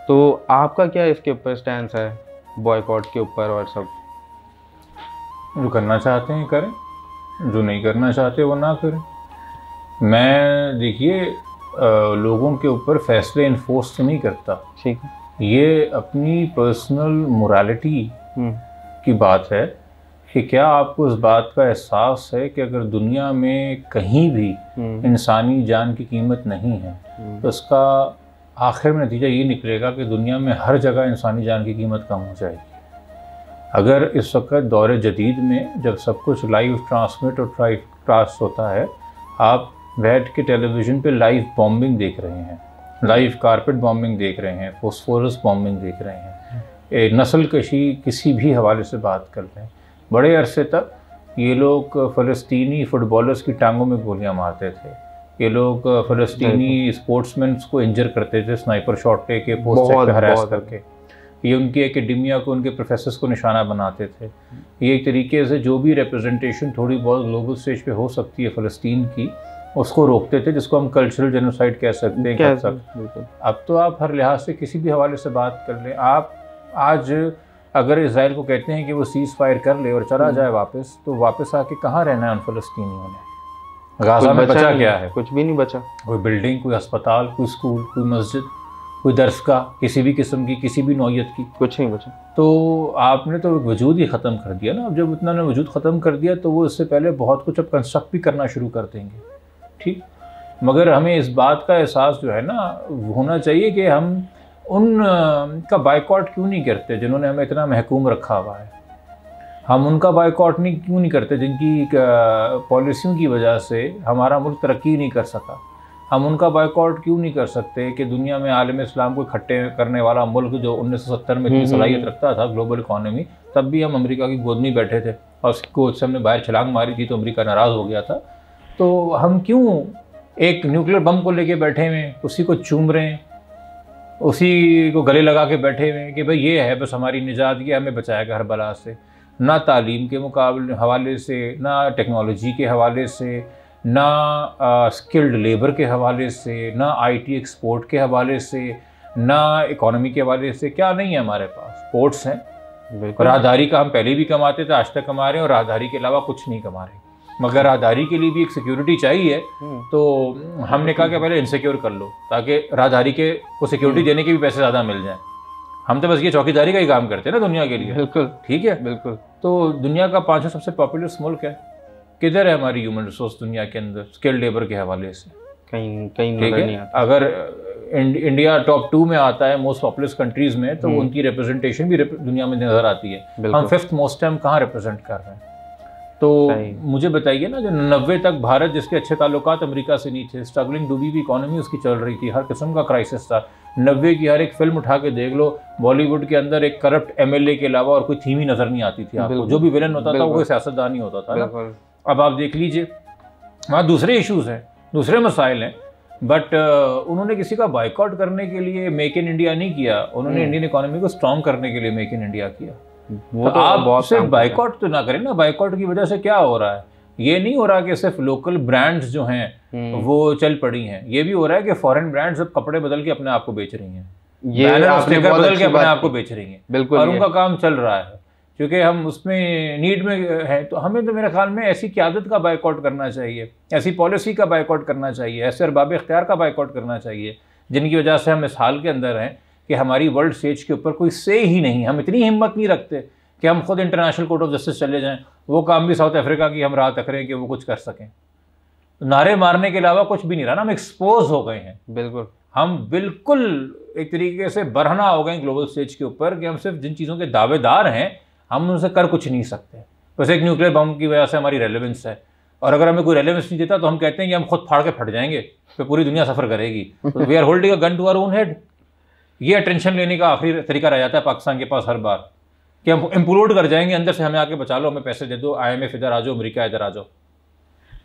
तो आपका क्या इसके ऊपर स्टैंस है, बॉयकॉट के ऊपर? और सब जो करना चाहते हैं करें, जो नहीं करना चाहते वो ना करें। मैं देखिए लोगों के ऊपर फैसले इन्फोर्स तो नहीं करता, ठीक है, ये अपनी पर्सनल मोरालिटी की बात है कि क्या आपको इस बात का एहसास है कि अगर दुनिया में कहीं भी इंसानी जान की कीमत नहीं है तो इसका आखिर में नतीजा ये निकलेगा कि दुनिया में हर जगह इंसानी जान की कीमत कम हो जाएगी। अगर इस वक्त दौर जदीद में जब सब कुछ लाइव ट्रांसमिट और ट्रांसकास्ट होता है, आप बैठ के टेलीविज़न पे लाइव बॉम्बिंग देख रहे हैं, लाइव कारपेट बॉम्बिंग देख रहे हैं, फोस्फोरस बॉम्बिंग देख रहे हैं, नस्ल कशी किसी भी हवाले से बात कर रहे हैं। बड़े अरसे तक ये लोग फ़लस्तीनी फ़ुटबॉलर्स की टांगों में गोलियां मारते थे, ये लोग फ़लस्तीनी स्पोर्ट्समैन को इंजर करते थे स्नाइपर शॉट लेके, पोस्ट पे हरास करके, ये उनकी एकेडमिया को, उनके प्रोफेसर्स को निशाना बनाते थे। ये एक तरीके से जो भी रिप्रेजेंटेशन थोड़ी बहुत ग्लोबल स्टेज पे हो सकती है फ़लस्तीन की, उसको रोकते थे, जिसको हम कल्चरल जेनोसाइड कह सकते हैं। अब तो आप हर लिहाज से किसी भी हवाले से बात कर लें, आप आज अगर इज़राइल को कहते हैं कि वो सीज़ फायर कर ले और चला जाए वापस, तो वापस आके कहाँ रहना है उन फ़लस्तीनियों ने? गाज़ा में बचा क्या है? कुछ भी नहीं बचा। कोई बिल्डिंग, कोई अस्पताल, कोई स्कूल, कोई मस्जिद, कोई दरसगाह, किसी भी किस्म की, किसी भी नौयत की, कुछ नहीं बचा। तो आपने तो वजूद ही ख़त्म कर दिया ना। अब जब इतना ने वजूद ख़त्म कर दिया तो वो इससे पहले बहुत कुछ अब कंस्ट्रक्ट भी करना शुरू कर देंगे, ठीक। मगर हमें इस बात का एहसास जो है ना होना चाहिए कि हम उन का बाइकआउट क्यों नहीं करते जिन्होंने हमें इतना महकूम रखा हुआ है। हम उनका बाइकआउट क्यों नहीं करते जिनकी पॉलिसियों की वजह से हमारा मुल्क तरक्की नहीं कर सका। हम उनका बाइकआउट क्यों नहीं कर सकते कि दुनिया में आलम इस्लाम को इकट्ठे करने वाला मुल्क जो 1970 में इतनी सलाहियत रखता था ग्लोबल इकॉनमी, तब भी हम अमेरिका की गोद में बैठे थे और उसको उससे हमने बाहर छलांग मारी थी तो अमेरिका नाराज़ हो गया था। तो हम क्यों एक न्यूक्लियर बम को लेके बैठे हुए, उसी को चूम रहे हैं, उसी को गले लगा के बैठे हुए हैं कि भाई ये है बस हमारी निजात, ये हमें बचाएगा हर बला से। ना तालीम के मुकाबले हवाले से, ना टेक्नोलॉजी के हवाले से, ना स्किल्ड लेबर के हवाले से, ना आईटी एक्सपोर्ट के हवाले से, ना इकोनॉमी के हवाले से। क्या नहीं है हमारे पास? पोर्ट्स हैं, राहदारी का हम पहले भी कमाते थे, आज तक कमा रहे हैं, और राहदारी के अलावा कुछ नहीं कमा रहे। मगर राहदारी के लिए भी एक सिक्योरिटी चाहिए, तो हमने कहा कि पहले इनसिक्योर कर लो ताकि राहदारी के को सिक्योरिटी देने के भी पैसे ज़्यादा मिल जाएं। हम तो बस ये चौकीदारी का ही काम करते हैं ना दुनिया के लिए। बिल्कुल ठीक है, बिल्कुल। तो दुनिया का 5वां सबसे पॉपुलस मुल्क है। किधर है हमारी ह्यूमन रिसोर्स दुनिया के अंदर स्किल्ड लेबर के हवाले से? कहीं कहीं नजर नहीं आता। अगर इंडिया टॉप 2 में आता है मोस्ट पॉपुलस कंट्रीज में, तो उनकी रिप्रेजेंटेशन भी दुनिया में नजर आती है। हम 5th मोस्ट टाइम कहाँ रिप्रेजेंट कर रहे हैं? तो मुझे बताइए ना, जो 90 तक भारत जिसके अच्छे ताल्लुकात अमेरिका से नहीं थे, स्ट्रगलिंग डूबी हुई इकोनॉमी उसकी चल रही थी, हर किस्म का क्राइसिस था। 90 की हर एक फिल्म उठा के देख लो, बॉलीवुड के अंदर एक करप्ट एमएलए के अलावा और कोई थीम ही नजर नहीं आती थी आपको। जो भी विलन होता था वो कोई सियासतदान ही होता था ना। अब आप देख लीजिए, वहाँ दूसरे इश्यूज हैं, दूसरे मसाइल हैं, बट उन्होंने किसी का बाइकआउट करने के लिए मेक इन इंडिया नहीं किया, उन्होंने इंडियन इकोनॉमी को स्ट्रॉन्ग करने के लिए मेक इन इंडिया किया। वो तो आप सिर्फ बाइकआउट तो ना करें ना। बाइकआउट की वजह से क्या हो रहा है? ये नहीं हो रहा कि सिर्फ लोकल ब्रांड्स जो हैं वो चल पड़ी हैं, ये भी हो रहा है कि फॉरेन ब्रांड्स अब कपड़े बदल के अपने आप को बेच रही हैं, ये बदल के अपने आप को बेच रही हैं। बिल्कुल, और उनका काम चल रहा है क्योंकि हम उसमें नीड में है। तो हमें तो मेरे ख्याल में ऐसी क़यादत का बाइकआउट करना चाहिए, ऐसी पॉलिसी का बाइकआउट करना चाहिए, ऐसे अरबाब इख्तियार का बाइकआउट करना चाहिए जिनकी वजह से हम इस हाल के अंदर हैं कि हमारी वर्ल्ड स्टेज के ऊपर कोई से ही नहीं। हम इतनी हिम्मत नहीं रखते कि हम खुद इंटरनेशनल कोर्ट ऑफ जस्टिस चले जाएं, वो काम भी साउथ अफ्रीका की हम राह तक रहे कि वो कुछ कर सकें। नारे मारने के अलावा कुछ भी नहीं रहा ना, हम एक्सपोज हो गए हैं। बिल्कुल, हम बिल्कुल एक तरीके से बरहना हो गए ग्लोबल स्टेज के ऊपर कि हम सिर्फ जिन चीज़ों के दावेदार हैं हम उनसे कर कुछ नहीं सकते। बस एक न्यूक्लियर बम की वजह से हमारी रेलेवेंस है, और अगर हमें कोई रेलेवेंस नहीं देता तो हम कहते हैं कि हम खुद फाड़ के फट जाएंगे, तो पूरी दुनिया सफ़र करेगी। तो we are holding a gun to our own head. ये अटेंशन लेने का आखिरी तरीका रह जाता है पाकिस्तान के पास हर बार, कि हम इम्प्लोड कर जाएंगे अंदर से, हमें आके बचा लो, हमें पैसे दे दो, IMF इधर आ जाओ, अमेरिका इधर आ जाओ।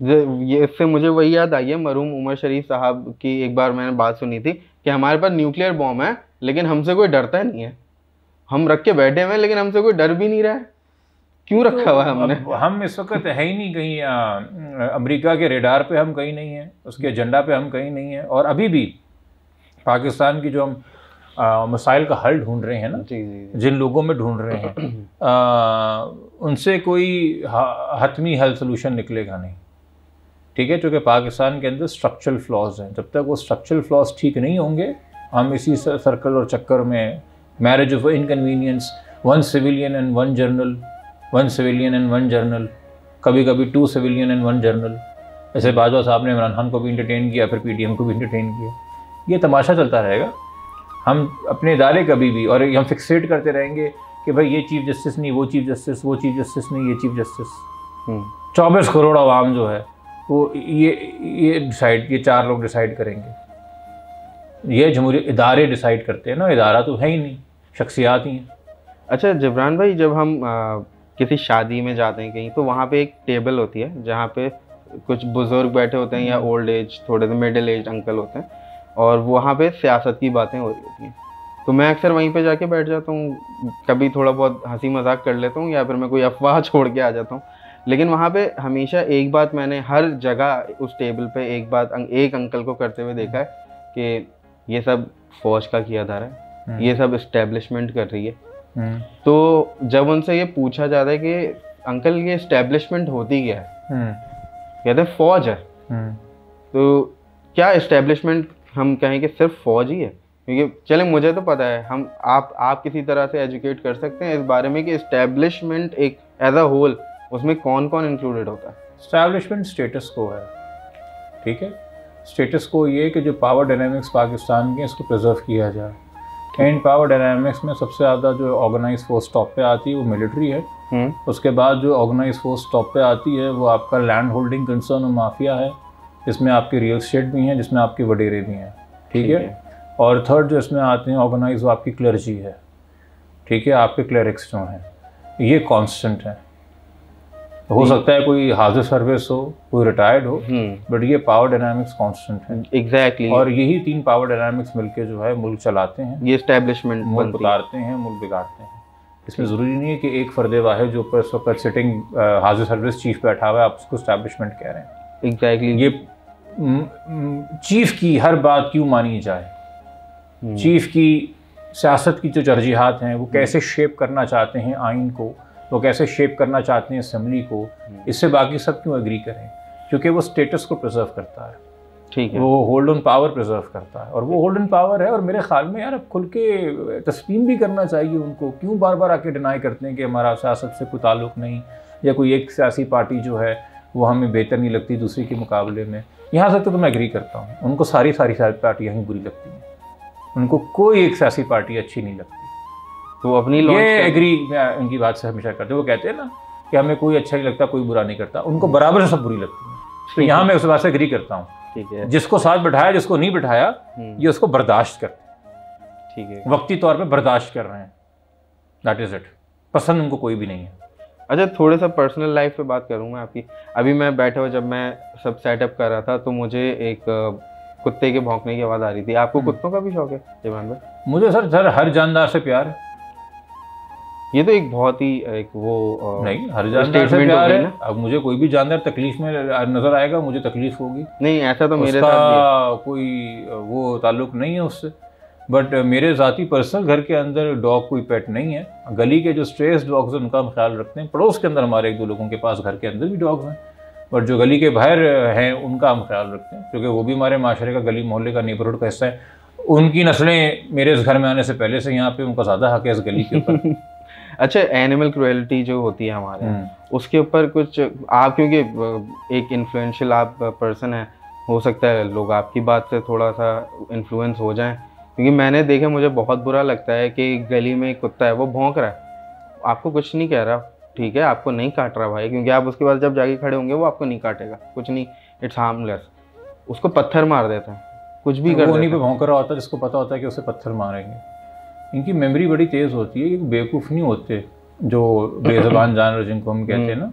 ये इससे मुझे वही याद आई है, मरहूम उमर शरीफ साहब की एक बार मैंने बात सुनी थी कि हमारे पास न्यूक्लियर बॉम्ब है लेकिन हमसे कोई डरता नहीं है, हम रख के बैठे हुए हैं लेकिन हमसे कोई डर भी नहीं रहा है, क्यों रखा हुआ है हमने? हम इस वक्त है ही नहीं कहीं, अमेरिका के रेडार पे हम कहीं नहीं हैं, उसके एजेंडा पे हम कहीं नहीं हैं। और अभी भी पाकिस्तान की जो हम मसाइल का हल ढूंढ रहे हैं ना, जिन लोगों में ढूंढ रहे हैं, उनसे कोई हतमी हल सोल्यूशन निकलेगा नहीं, ठीक है? क्योंकि पाकिस्तान के अंदर स्ट्रक्चरल फ्लॉज हैं। जब तक वो स्ट्रक्चरल फ्लॉज ठीक नहीं होंगे, हम इसी सर्कल और चक्कर में, marriage of inconvenience, one civilian and one journal, one civilian and one journal, कभी कभी 2 सिविलियन एंड 1 जर्नल। ऐसे बाजवा साहब ने इमरान खान को भी इंटरटेन किया, फिर PTM को भी इंटरटेन किया। ये तमाशा चलता रहेगा। हम अपने इदारे कभी भी, और हम फिक्सेट करते रहेंगे कि भाई ये चीफ जस्टिस नहीं, वो चीफ जस्टिस, वो चीफ जस्टिस नहीं, ये चीफ जस्टिस। 24 करोड़ आवाम जो है वो ये डिसाइड, ये 4 लोग डिसाइड करेंगे। ये जमहूरी इदारे डिसाइड करते हैं ना, इदारा तो है ही नहीं, शख्सियात ही हैं। अच्छा जिब्रान भाई, जब हम किसी शादी में जाते हैं कहीं, तो वहाँ पे एक टेबल होती है जहाँ पे कुछ बुजुर्ग बैठे होते हैं या ओल्ड एज, थोड़े से मिडिल एज अंकल होते हैं, और वहाँ पे सियासत की बातें हो रही होती हैं। तो मैं अक्सर वहीं पे जाके बैठ जाता हूँ, कभी थोड़ा बहुत हंसी मजाक कर लेता हूँ या फिर मैं कोई अफवाह छोड़ के आ जाता हूँ। लेकिन वहाँ पे हमेशा एक बात मैंने हर जगह उस टेबल पे एक अंकल को करते हुए देखा है कि ये सब फौज का किया जा रहा है, ये सब इस्टेब्लिशमेंट कर रही है। तो जब उनसे ये पूछा जाता है कि अंकल ये इस्टेब्लिशमेंट होती क्या है, कहते हैं फौज है। तो क्या इस्टेब्लिशमेंट हम कहें कि सिर्फ फौज ही है? क्योंकि चले मुझे तो पता है, हम आप किसी तरह से एजुकेट कर सकते हैं इस बारे में कि इस्टेब्लिशमेंट एक एज अ होल उसमें कौन कौन इंक्लूडेड होता है? इस्टेब्लिशमेंट स्टेटस को है, ठीक है? स्टेटस को ये कि जो पावर डायनामिक्स पाकिस्तान के, इसको प्रिजर्व किया जाए। इन पावर डायनामिक्स में सबसे ज़्यादा जो ऑर्गेनाइज फोर्स टॉप पे आती है वो मिलिट्री है। उसके बाद जो ऑर्गेनाइज फोर्स टॉप पे आती है वो आपका लैंड होल्डिंग कंसर्न और माफिया है, जिसमें आपकी रियल स्टेट भी हैं, जिसमें आपके वडेरे भी हैं, ठीक है? और थर्ड जो इसमें आते हैं ऑर्गेनाइज, वो आपकी क्लर्जी है, ठीक है? आपके क्लरिक्स जो हैं, ये कांस्टेंट है। हो सकता है कोई हाजिर सर्विस हो, कोई रिटायर्ड हो, बट ये पावर डायनामिक्स कांस्टेंट है। एग्जैक्टली। और यही 3 पावर डायनामिक्स मिलके जो है मुल्क चलाते हैं, ये एस्टैब्लिशमेंट मुल्क उतारते हैं, मुल्क बिगाड़ते हैं। इसमें ज़रूरी नहीं है कि एक फर्द वाहिद जो ऊपर इस वक्त सिटिंग हाजिर सर्विस चीफ बैठा हुआ है, आप उसको एस्टैब्लिशमेंट कह रहे हैं। एग्जैक्टली। ये चीफ की हर बात क्यों मानी जाए? चीफ की सियासत की जो तरजीहात हैं, वो कैसे शेप करना चाहते हैं आइन को, वो कैसे शेप करना चाहते हैं असम्बली को, इससे बाकी सब क्यों एग्री करें? क्योंकि वो स्टेटस को प्रिजर्व करता है, ठीक है? वो होल्ड ऑन पावर प्रिजर्व करता है, और वो होल्ड ऑन पावर है। और मेरे ख्याल में यार अब खुल के तस्लीम भी करना चाहिए उनको। क्यों बार बार आके डिनाई करते हैं कि हमारा सियासत से कोई ताल्लुक़ नहीं, या कोई एक सियासी पार्टी जो है वो हमें बेहतर नहीं लगती दूसरी के मुकाबले में। यहाँ तक तो मैं एग्री करता हूँ, उनको सारी पार्टियाँ ही बुरी लगती हैं, उनको कोई एक सियासी पार्टी अच्छी नहीं लगती। तो अपनी ये एग्री मैं उनकी बात से हमेशा करते हैं। वो कहते हैं ना कि हमें कोई अच्छा नहीं लगता, कोई बुरा नहीं करता, उनको बराबर से सब बुरी लगती है। तो यहाँ मैं उस बात से एग्री करता हूँ, ठीक है? जिसको साथ बैठाया, जिसको नहीं बैठाया, ये उसको बर्दाश्त करते हैं, ठीक है? वक्ती तौर पे बर्दाश्त कर रहे हैं, दैट इज़ इट। पसंद उनको कोई भी नहीं है। अच्छा, थोड़े सा पर्सनल लाइफ पे बात करूँगा आपकी। अभी मैं बैठा हुआ, जब मैं सब सेटअप कर रहा था तो मुझे एक कुत्ते के भौंकने की आवाज़ आ रही थी। आपको कुत्तों का भी शौक है जिब्रान भाई? मुझे सर हर जानदार से प्यार है। ये तो एक बहुत ही एक वो नहीं, हर जानदार से प्यार है। अब मुझे कोई भी जानदार तकलीफ में नजर आएगा, मुझे तकलीफ होगी। नहीं, ऐसा तो मेरे साथ कोई वो ताल्लुक नहीं है उससे। बट मेरे ज़ाती पर्सनल घर के अंदर डॉग कोई पेट नहीं है। गली के जो स्ट्रेस डॉग्स हैं उनका हम ख्याल रखते हैं। पड़ोस के अंदर हमारे 1-2 लोगों के पास घर के अंदर भी डॉग्स हैं, बट जो गली के बाहर हैं उनका हम ख्याल रखते हैं, क्योंकि वो भी हमारे माशरे का, गली मोहल्ले का, नेबरहुड का हिस्सा है। उनकी नस्लें मेरे इस घर में आने से पहले से यहाँ पे, उनका ज़्यादा हक है इस गली के ऊपर। अच्छा, एनिमल क्रुएल्टी जो होती है हमारे, उसके ऊपर कुछ आप, क्योंकि एक इन्फ्लुएंशियल आप पर्सन है, हो सकता है लोग आपकी बात से थोड़ा सा इन्फ्लुएंस हो जाएं, क्योंकि मैंने देखा, मुझे बहुत बुरा लगता है कि गली में एक कुत्ता है वो भौंक रहा है, आपको कुछ नहीं कह रहा, ठीक है आपको नहीं काट रहा भाई, क्योंकि आप उसके बाद जब जाके खड़े होंगे वो आपको नहीं काटेगा, कुछ नहीं, इट्स हार्मलेस। उसको पत्थर मार देता है, कुछ भी कर वो उन्हीं देता पे भौंक रहा होता है जिसको पता होता है कि उसे पत्थर मारेंगे। इनकी मेमोरी बड़ी तेज़ होती है, ये बेवकूफ़ नहीं होते जो बेज़बान जानवर जिनको हम कहते हैं ना।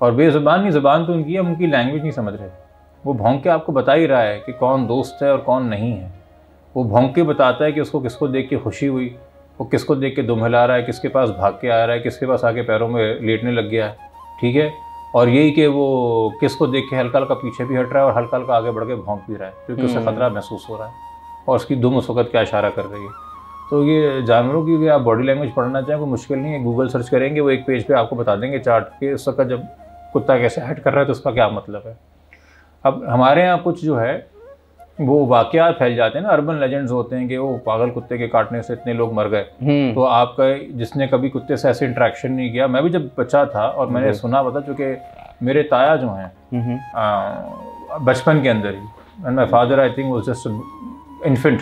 और बेज़बान नहीं, ज़बान तो उनकी है, उनकी लैंग्वेज नहीं समझ रहे। वो भौंक के आपको बता ही रहा है कि कौन दोस्त है और कौन नहीं है। वो भौंक के बताता है कि उसको किसको देख के खुशी हुई, वो किसको देख के दुम हिला रहा है, किसके पास भाग के आ रहा है, किसके पास आके पैरों में लेटने लग गया है, ठीक है। और यही कि वो किसको देख के हल्का हल्का पीछे भी हट रहा है और हल्का हल्का आगे बढ़ के भौंक भी रहा है, क्योंकि उसे खतरा महसूस हो रहा है और उसकी दुम उस वक्त क्या इशारा कर रही है। तो ये जानवरों की अगर आप बॉडी लैंग्वेज पढ़ना चाहें कोई मुश्किल नहीं है, गूगल सर्च करेंगे, वो एक पेज पे आपको बता देंगे चार्ट के उस वक्त जब कुत्ता कैसे हट कर रहा है तो उसका क्या मतलब है। अब हमारे यहाँ कुछ जो है वो वाकयात फैल जाते हैं ना, अर्बन लेजेंड्स होते हैं कि वो पागल कुत्ते के काटने से इतने लोग मर गए। तो आपका जिसने कभी कुत्ते से ऐसे इंटरेक्शन नहीं किया, मैं भी जब बच्चा था और मैंने सुना पता, चूँकि मेरे ताया जो हैं बचपन के अंदर ही, and my father I think was just infant,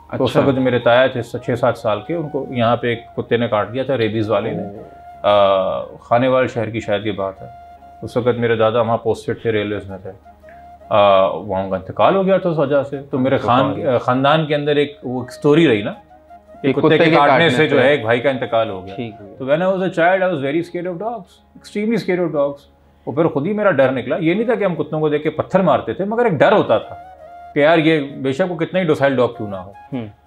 तो उस वक्त जो मेरे ताया थे 6-7 साल के, उनको यहाँ पे एक कुत्ते ने काट दिया था, रेबीज़ वाले ने। खानेवाल शहर की शायद ये बात है। उस वक्त मेरे दादा वहाँ पोस्टेड थे, रेलवेज में थे, वहाँ उनका इंतकाल हो गया था उस वजह से। तो मेरे ख़ानदान के अंदर एक वो स्टोरी रही ना, एक कुत्ते के काटने से जो है एक भाई का इंतकाल हो गया। तो when I was a child I was very scared of dogs, extremely scared of dogs. और फिर खुद ही मेरा डर निकला। ये नहीं था कि हम कुत्तों को देख के पत्थर मारते थे, मगर एक डर होता था कि यार ये बेशक वो कितना ही डोसाइल डॉग क्यों ना हो।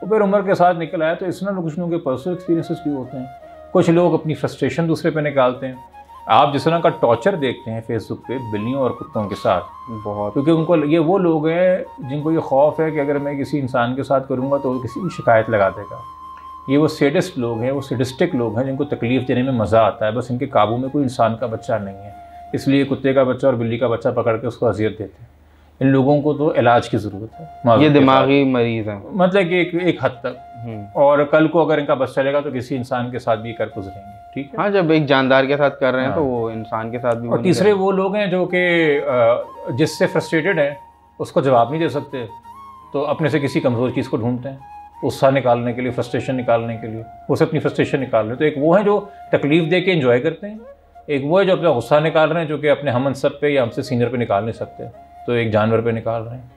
तो फिर उम्र के साथ निकल आया। तो इसमें कुछ लोगों के पर्सनल एक्सपीरियंसेस भी होते हैं, कुछ लोग अपनी फ्रस्ट्रेशन दूसरे पे निकालते हैं। आप जिस तरह का टॉर्चर देखते हैं फेसबुक पे बिल्लियों और कुत्तों के साथ, बहुत, क्योंकि उनको ये वो लोग हैं जिनको ये खौफ है कि अगर मैं किसी इंसान के साथ करूँगा तो वो किसी भी शिकायत लगा देगा। ये वो सैडिस्ट लोग हैं, वो सैडिस्टिक लोग हैं जिनको तकलीफ़ देने में मज़ा आता है, बस इनके काबू में कोई इंसान का बच्चा नहीं है, इसलिए कुत्ते का बच्चा और बिल्ली का बच्चा पकड़ के उसको अजियत देते हैं। इन लोगों को तो इलाज की ज़रूरत है, ये दिमागी मरीज़ हैं, मतलब कि एक हद तक। और कल को अगर इनका बस चलेगा तो किसी इंसान के साथ भी कर गुजरेंगे, ठीक है। हाँ, जब एक जानदार के साथ कर रहे हैं तो वो इंसान के साथ भी। और तीसरे वो लोग हैं जो कि जिससे फ्रस्ट्रेटेड है उसको जवाब नहीं दे सकते, तो अपने से किसी कमज़ोर चीज़ को ढूंढते हैं गुस्सा निकालने के लिए, फ्रस्ट्रेशन निकालने के लिए, उसे अपनी फ्रस्ट्रेशन निकाल रहे हैं। तो एक वो है जो तकलीफ़ दे के एंजॉय करते हैं, एक वो है जो अपना गुस्सा निकाल रहे हैं जो कि अपने हमनसब पे या हमसे सीनियर पे निकाल नहीं सकते, तो एक जानवर पे निकाल रहे हैं।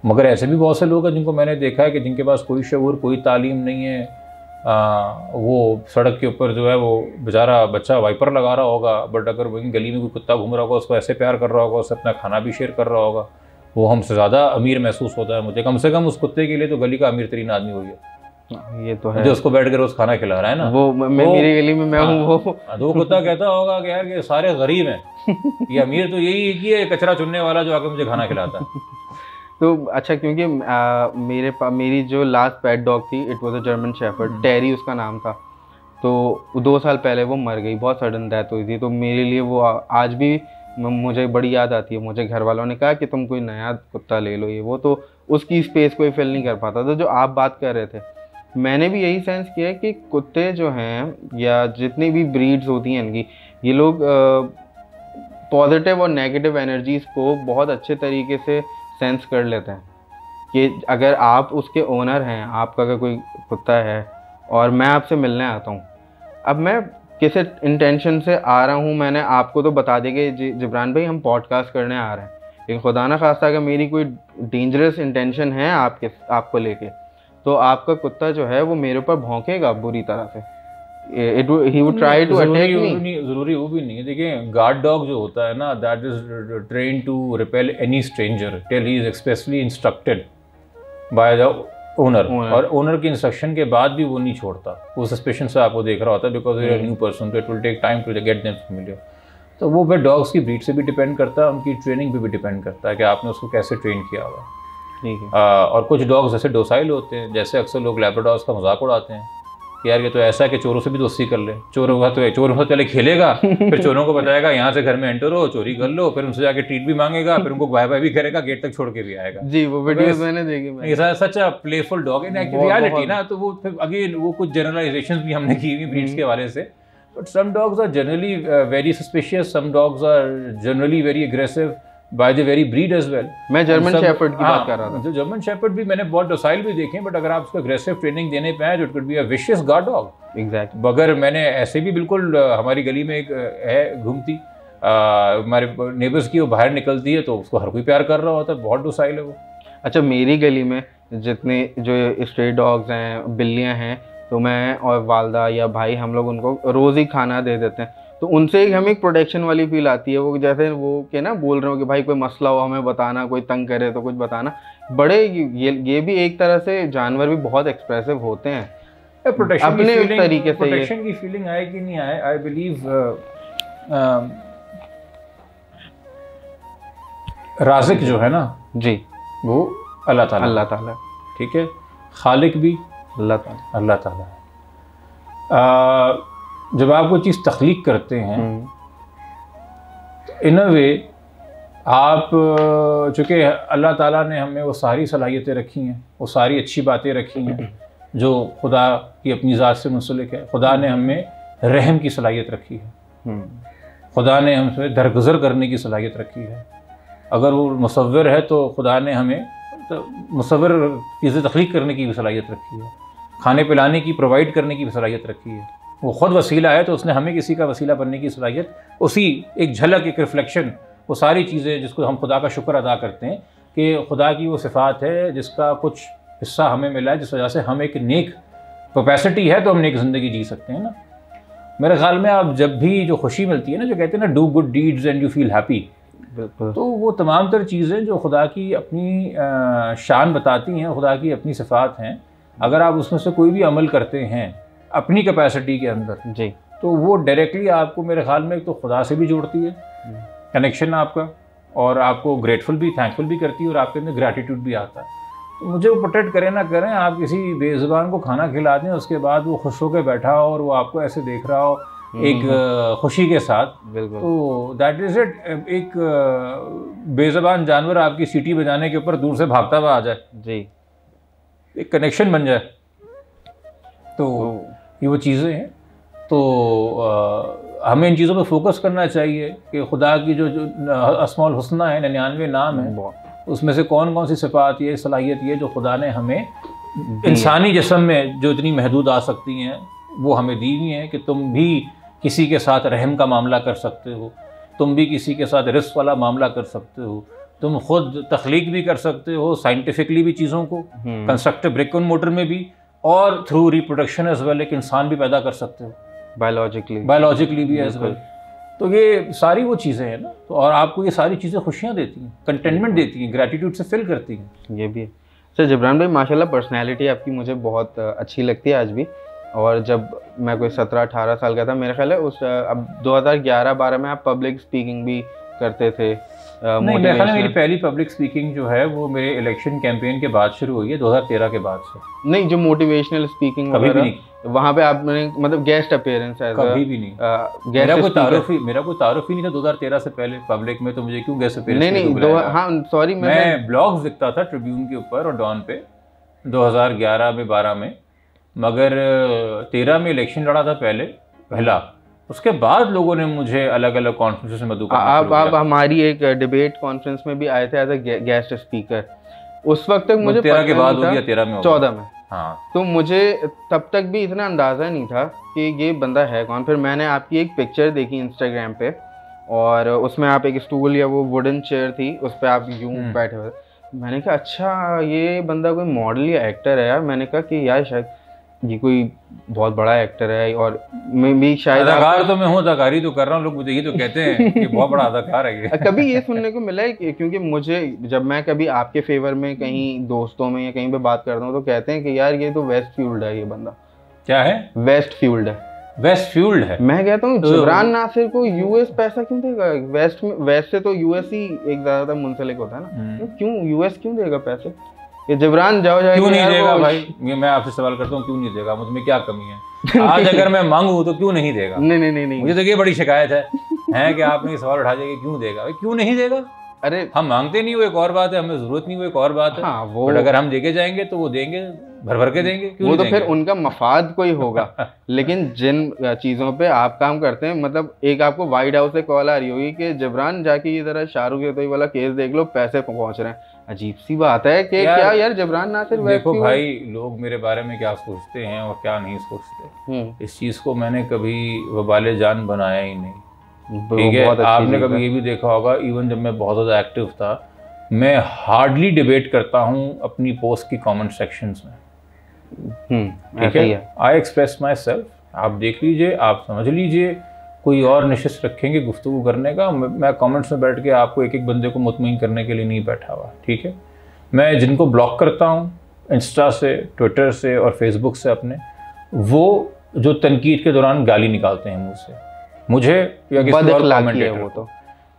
मगर ऐसे भी बहुत से लोग हैं जिनको मैंने देखा है कि जिनके पास कोई शऊर, कोई तालीम नहीं है, वो सड़क के ऊपर जो है वो बेचारा बच्चा वाइपर लगा रहा होगा, बट अगर वहीं गली में कोई कुत्ता घूम रहा होगा उसको ऐसे प्यार कर रहा होगा, उससे अपना खाना भी शेयर कर रहा होगा, वो हमसे ज़्यादा अमीर महसूस होता है मुझे। कम से कम उस कुत्ते के लिए तो गली का अमीर तरीन आदमी हुई है, ये तो है, जो उसको बैठ कर रोज़ खाना खिला रहा है ना। वो मेरी गली में मैं हूँ, वो कुत्ता कहता होगा कि यार ये सारे गरीब हैं, ये अमीर तो यही है कि ये कचरा चुनने वाला जो आके मुझे खाना खिलाता है। तो अच्छा, क्योंकि मेरी जो लास्ट पेट डॉग थी, it was a German shepherd, Terry उसका नाम था। तो 2 साल पहले वो मर गई, बहुत सडन डेथ हुई थी। तो मेरे लिए वो आज भी मुझे बड़ी याद आती है। मुझे घर वालों ने कहा कि तुम कोई नया कुत्ता ले लो, ये वो, तो उसकी स्पेस कोई फिल नहीं कर पाता। तो जो आप बात कर रहे थे, मैंने भी यही सेंस किया है कि कुत्ते जो हैं या जितनी भी ब्रीड्स होती हैं इनकी, ये लोग पॉजिटिव और नेगेटिव एनर्जीज़ को बहुत अच्छे तरीके से सेंस कर लेते हैं कि अगर आप उसके ओनर हैं, आपका अगर कोई कुत्ता है और मैं आपसे मिलने आता हूँ, अब मैं किस इंटेंशन से आ रहा हूँ, मैंने आपको तो बता देंगे जिब्रान भाई हम पॉडकास्ट करने आ रहे हैं, लेकिन खुदा ना खास्ता अगर मेरी कोई डेंजरस इंटेंशन है आपको लेके, तो आपका कुत्ता जो है वो मेरे ऊपर भौंकेगा बुरी तरह से। he would try to attack me। ज़रूरी वो भी नहीं है। देखिए, गार्ड डॉग जो होता है ना, that is train to repel any stranger till he is expressly instructed by the owner, और ओनर की इंस्ट्रक्शन के बाद भी वो नहीं छोड़ता, वो सस्पेशन से आपको देख रहा होता है, because you are new person, तो it will take time to get them familiar. तो वो फिर डॉग्स की ब्रीड से भी डिपेंड करता है, उनकी ट्रेनिंग पे भी डिपेंड करता है कि आपने उसको कैसे ट्रेन किया हुआ है। ठीक है। और कुछ डॉग्स ऐसे डोसाइल होते हैं, जैसे अक्सर लोग लैब्राडोर्स का मजाक उड़ाते हैं कि यार ये तो ऐसा है कि चोरों से भी दोस्ती कर ले, चोरों का तो चोरों से पहले खेलेगा, फिर चोरों को बताएगा यहाँ से घर में एंटर हो, चोरी कर लो, फिर उनसे जाके ट्रीट भी मांगेगा, फिर उनको बाय बाय भी करेगा, गेट तक छोड़ के भी आएगा। जी, वो वीडियोस मैंने देखी। Such a playful dog in reality ना। तो वो फिर अगेन वो कुछ जनरलाइजेशंस भी हमने की हुई ब्रीड्स के हवाले से, but some dogs are generally very suspicious, some dogs are generally very aggressive, by the very breed as well. मैं जर्मन शेफर्ड की बात कर रहा था। जो जर्मन शेफर्ड भी मैंने बहुत डोसाइल भी देखे हैं, बट अगर आप उसको अग्रेसिव ट्रेनिंग देने पे आए तो it could be a vicious guard dog. Exactly. अगर मैंने ऐसे भी बिल्कुल हमारी गली में एक है घूमती, हमारे नेबर्स की, वो बाहर निकलती है तो उसको हर कोई प्यार कर रहा होता है, बहुत डोसाइल है वो। अच्छा, मेरी गली में जितने जो स्ट्रे डॉग्स हैं, बिल्लियाँ हैं, तो मैं और वालदा या भाई हम लोग उनको रोज़ ही खाना दे देते हैं, तो उनसे हमें एक प्रोटेक्शन वाली फील आती है। वो जैसे वो के ना बोल रहे हो कि भाई कोई मसला हो हमें बताना, कोई तंग करे तो कुछ बताना। बड़े ये भी एक तरह से जानवर भी बहुत एक्सप्रेसिव होते हैं प्रोटेक्शन अपने तरीके से। प्रोटेक्शन की फीलिंग आए कि नहीं आए, आई बिलीव राज़िक जो है ना जी, वो अल्लाह ताला, ठीक है, खालिक भी अल्लाह ताला। जब आप कोई चीज़ तख्लीक करते हैं तो इन अ वे आप, चूँकि अल्लाह ताला ने हमें वो सारी सलाहियतें रखी हैं, वो सारी अच्छी बातें रखी हैं जो खुदा की अपनी ज़ात से मुंसलिक है। खुदा ने हमें रहम की सलाहियत रखी है, खुदा ने हमसे दरगुजर करने की सलाहियत रखी है। अगर वो मुसव्विर है तो खुदा ने हमें मुसव्विर चीज़ें तख्लीक करने की भी सलाहियत रखी है, खाने पिलाने की, प्रोवाइड करने की भी सलाहियत रखी है। वो ख़ुद वसीला है तो उसने हमें किसी का वसीला बनने की सलाहियत, उसी एक झलक, एक रिफ्लेक्शन, वो सारी चीज़ें जिसको हम खुदा का शुक्र अदा करते हैं कि खुदा की वो सिफ़ात है जिसका कुछ हिस्सा हमें मिला है, जिस वजह से हम एक नेक कैपेसिटी है तो हम नेक ज़िंदगी जी सकते हैं ना। मेरे ख्याल में आप जब भी जो खुशी मिलती है ना, जो कहते हैं ना do good deeds and you feel happy, तो वो तमाम तर चीज़ें जो खुदा की अपनी शान बताती हैं, खुदा की अपनी सिफ़ात हैं, अगर आप उसमें से कोई भी अमल करते हैं अपनी कैपेसिटी के अंदर जी, तो वो डायरेक्टली आपको मेरे ख्याल में तो खुदा से भी जोड़ती है कनेक्शन आपका, और आपको ग्रेटफुल भी, थैंकफुल भी करती है, और आपके अंदर ग्रैटिट्यूड भी आता है। तो मुझे वो प्रोटेक्ट करें ना करें, आप किसी बेज़ुबान को खाना खिला दें, उसके बाद वो खुश होकर बैठा हो और वो आपको ऐसे देख रहा हो एक खुशी के साथ, तो दैट इज़ इट। एक बेज़ुबान जानवर आपकी सीटी बजाने के ऊपर दूर से भागता हुआ आ जाए जी, एक कनेक्शन बन जाए, तो ये वो चीज़ें हैं। तो हमें इन चीज़ों पे फोकस करना चाहिए कि खुदा की जो अस्माउल हुस्ना है, 99 नाम है, उसमें से कौन कौन सी सिफ़ात, ये सलाहियत, ये जो खुदा ने हमें इंसानी जिस्म में जो इतनी महदूद आ सकती हैं वो हमें दी हुई हैं कि तुम भी किसी के साथ रहम का मामला कर सकते हो, तुम भी किसी के साथ रिस्क वाला मामला कर सकते हो, तुम खुद तख्लीक भी कर सकते हो, साइंटिफिकली भी चीज़ों को, कंस्ट्रक्टिव ब्रिक एंड मोटर में भी, और थ्रू रिप्रोडक्शन एज वेल एक इंसान भी पैदा कर सकते हो, बायोलॉजिकली भी एज वेल। तो ये सारी वो चीज़ें हैं ना, तो और आपको ये सारी चीज़ें खुशियाँ देती हैं, कंटेनमेंट देती हैं, ग्रैटिट्यूड से फिल करती हैं। ये भी है। सर जिब्रान भाई, माशाल्लाह पर्सनैलिटी आपकी मुझे बहुत अच्छी लगती है आज भी। और जब मैं कोई 17-18 साल का था, मेरा ख्याल है उस अब 2011-12 में आप पब्लिक स्पीकिंग भी करते थे। नहीं, मेरे ख्याल में मेरी पहली पब्लिक स्पीकिंग जो है वो मेरे इलेक्शन कैंपेन के बाद शुरू हुई है, 2013 के बाद से। नहीं, जो मोटिवेशनल स्पीकिंग कभी भी नहीं, वहाँ पे आपने मतलब गेस्ट अपीयरेंस है? कभी भी नहीं। मेरा कोई तारुफ ही नहीं था 2013 से पहले पब्लिक में, तो मुझे क्यों गेस्ट अपीयरेंस? नहीं, हाँ सॉरी, मैं ब्लॉग्स लिखता था ट्रिब्यून के ऊपर और डॉन पे 2011 में 12 में, मगर 13 में इलेक्शन लड़ा था पहला, उसके बाद लोगों ने मुझे अलग अलग कॉन्फ्रेंस में मधु करना शुरू किया। आप हमारी एक डिबेट कॉन्फ्रेंस में भी आए थे एज ए गेस्ट स्पीकर। उस वक्त तक मुझे 13 के बाद हो गया, 13 में 14 में, हाँ, तो मुझे तब तक भी इतना अंदाज़ा नहीं था कि ये बंदा है कौन। फिर मैंने आपकी एक पिक्चर देखी इंस्टाग्राम पे, और उसमें आप एक स्टूल या वो वुडन चेयर थी, उस पर आप यूं बैठे हुए। मैंने कहा अच्छा ये बंदा कोई मॉडल या एक्टर है यार। मैंने कहा कि यार शायद ये कोई बहुत बड़ा एक्टर है, और मैं भी शायद अदाकार तो मैं हूँ, अदाकारी तो कर रहा हूँ, लोग मुझे ये तो कहते हैं कि बहुत बड़ा अदाकार है ये। कभी ये सुनने को मिला है क्योंकि मुझे जब मैं कभी आपके फेवर में कहीं दोस्तों में या कहीं पे बात करता हूँ तो कहते हैं कि यार ये तो वेस्ट फ्यूल्ड है, ये बंदा। क्या है? वेस्ट फ्यूल्ड है। वेस्ट फ्यूल्ड है। मैं कहता हूँ जिब्रान नासिर को यूएस पैसा क्यों देगा? वेस्ट से तो यूएस ही एक ज्यादातर मुंसलिक होता है ना, क्यों यूएस क्यों देगा पैसे? ये जिब्रान जाओ क्यों नहीं देगा भाई? मैं आपसे सवाल करता हूँ, क्यों नहीं देगा? मुझमें क्या कमी है? आज अगर मैं मांगू तो क्यों नहीं देगा? नहीं, मुझे तो ये बड़ी शिकायत है कि आपने ये सवाल उठा दिया कि क्यों देगा। क्यों नहीं देगा? अरे हम मांगते नहीं वो एक और बात है, हमें जरूरत नहीं वो एक और बात है। हाँ, वो बट अगर हम देके जाएंगे तो वो देंगे, भर भर के देंगे, क्यों वो नहीं तो फिर देंगे? उनका मफाद कोई होगा। लेकिन जिन चीज़ों पे आप काम करते हैं, मतलब एक आपको व्हाइट हाउस से कॉल आ रही होगी कि जबरान जाके ये जरा शाहरुख योदई वाला केस देख लो, पैसे पहुंच रहे हैं। अजीब सी बात है कि यार, क्या यार जबरान नासिर देखो व्यक्ति भाई, लोग मेरे बारे में क्या सोचते हैं और क्या नहीं सोचते, इस चीज़ को मैंने कभी वबाले जान बनाया ही नहीं। ठीक है, आपने कभी ये भी देखा होगा, इवन जब मैं बहुत ज़्यादा एक्टिव था, मैं हार्डली डिबेट करता हूँ अपनी पोस्ट की कमेंट सेक्शंस में। ठीक है, आई एक्सप्रेस माई सेल्फ, आप देख लीजिए, आप समझ लीजिए, कोई और निशिश रखेंगे गुफ्तगू करने का, मैं कमेंट्स में बैठ के आपको एक एक बंदे को मुतमईन करने के लिए नहीं बैठा हुआ। ठीक है, मैं जिनको ब्लॉक करता हूँ इंस्टा से, ट्विटर से और फेसबुक से अपने, वो जो तनकीद के दौरान गाली निकालते हैं मुझ से, मुझे या किसी और कमेंटेटर वो तो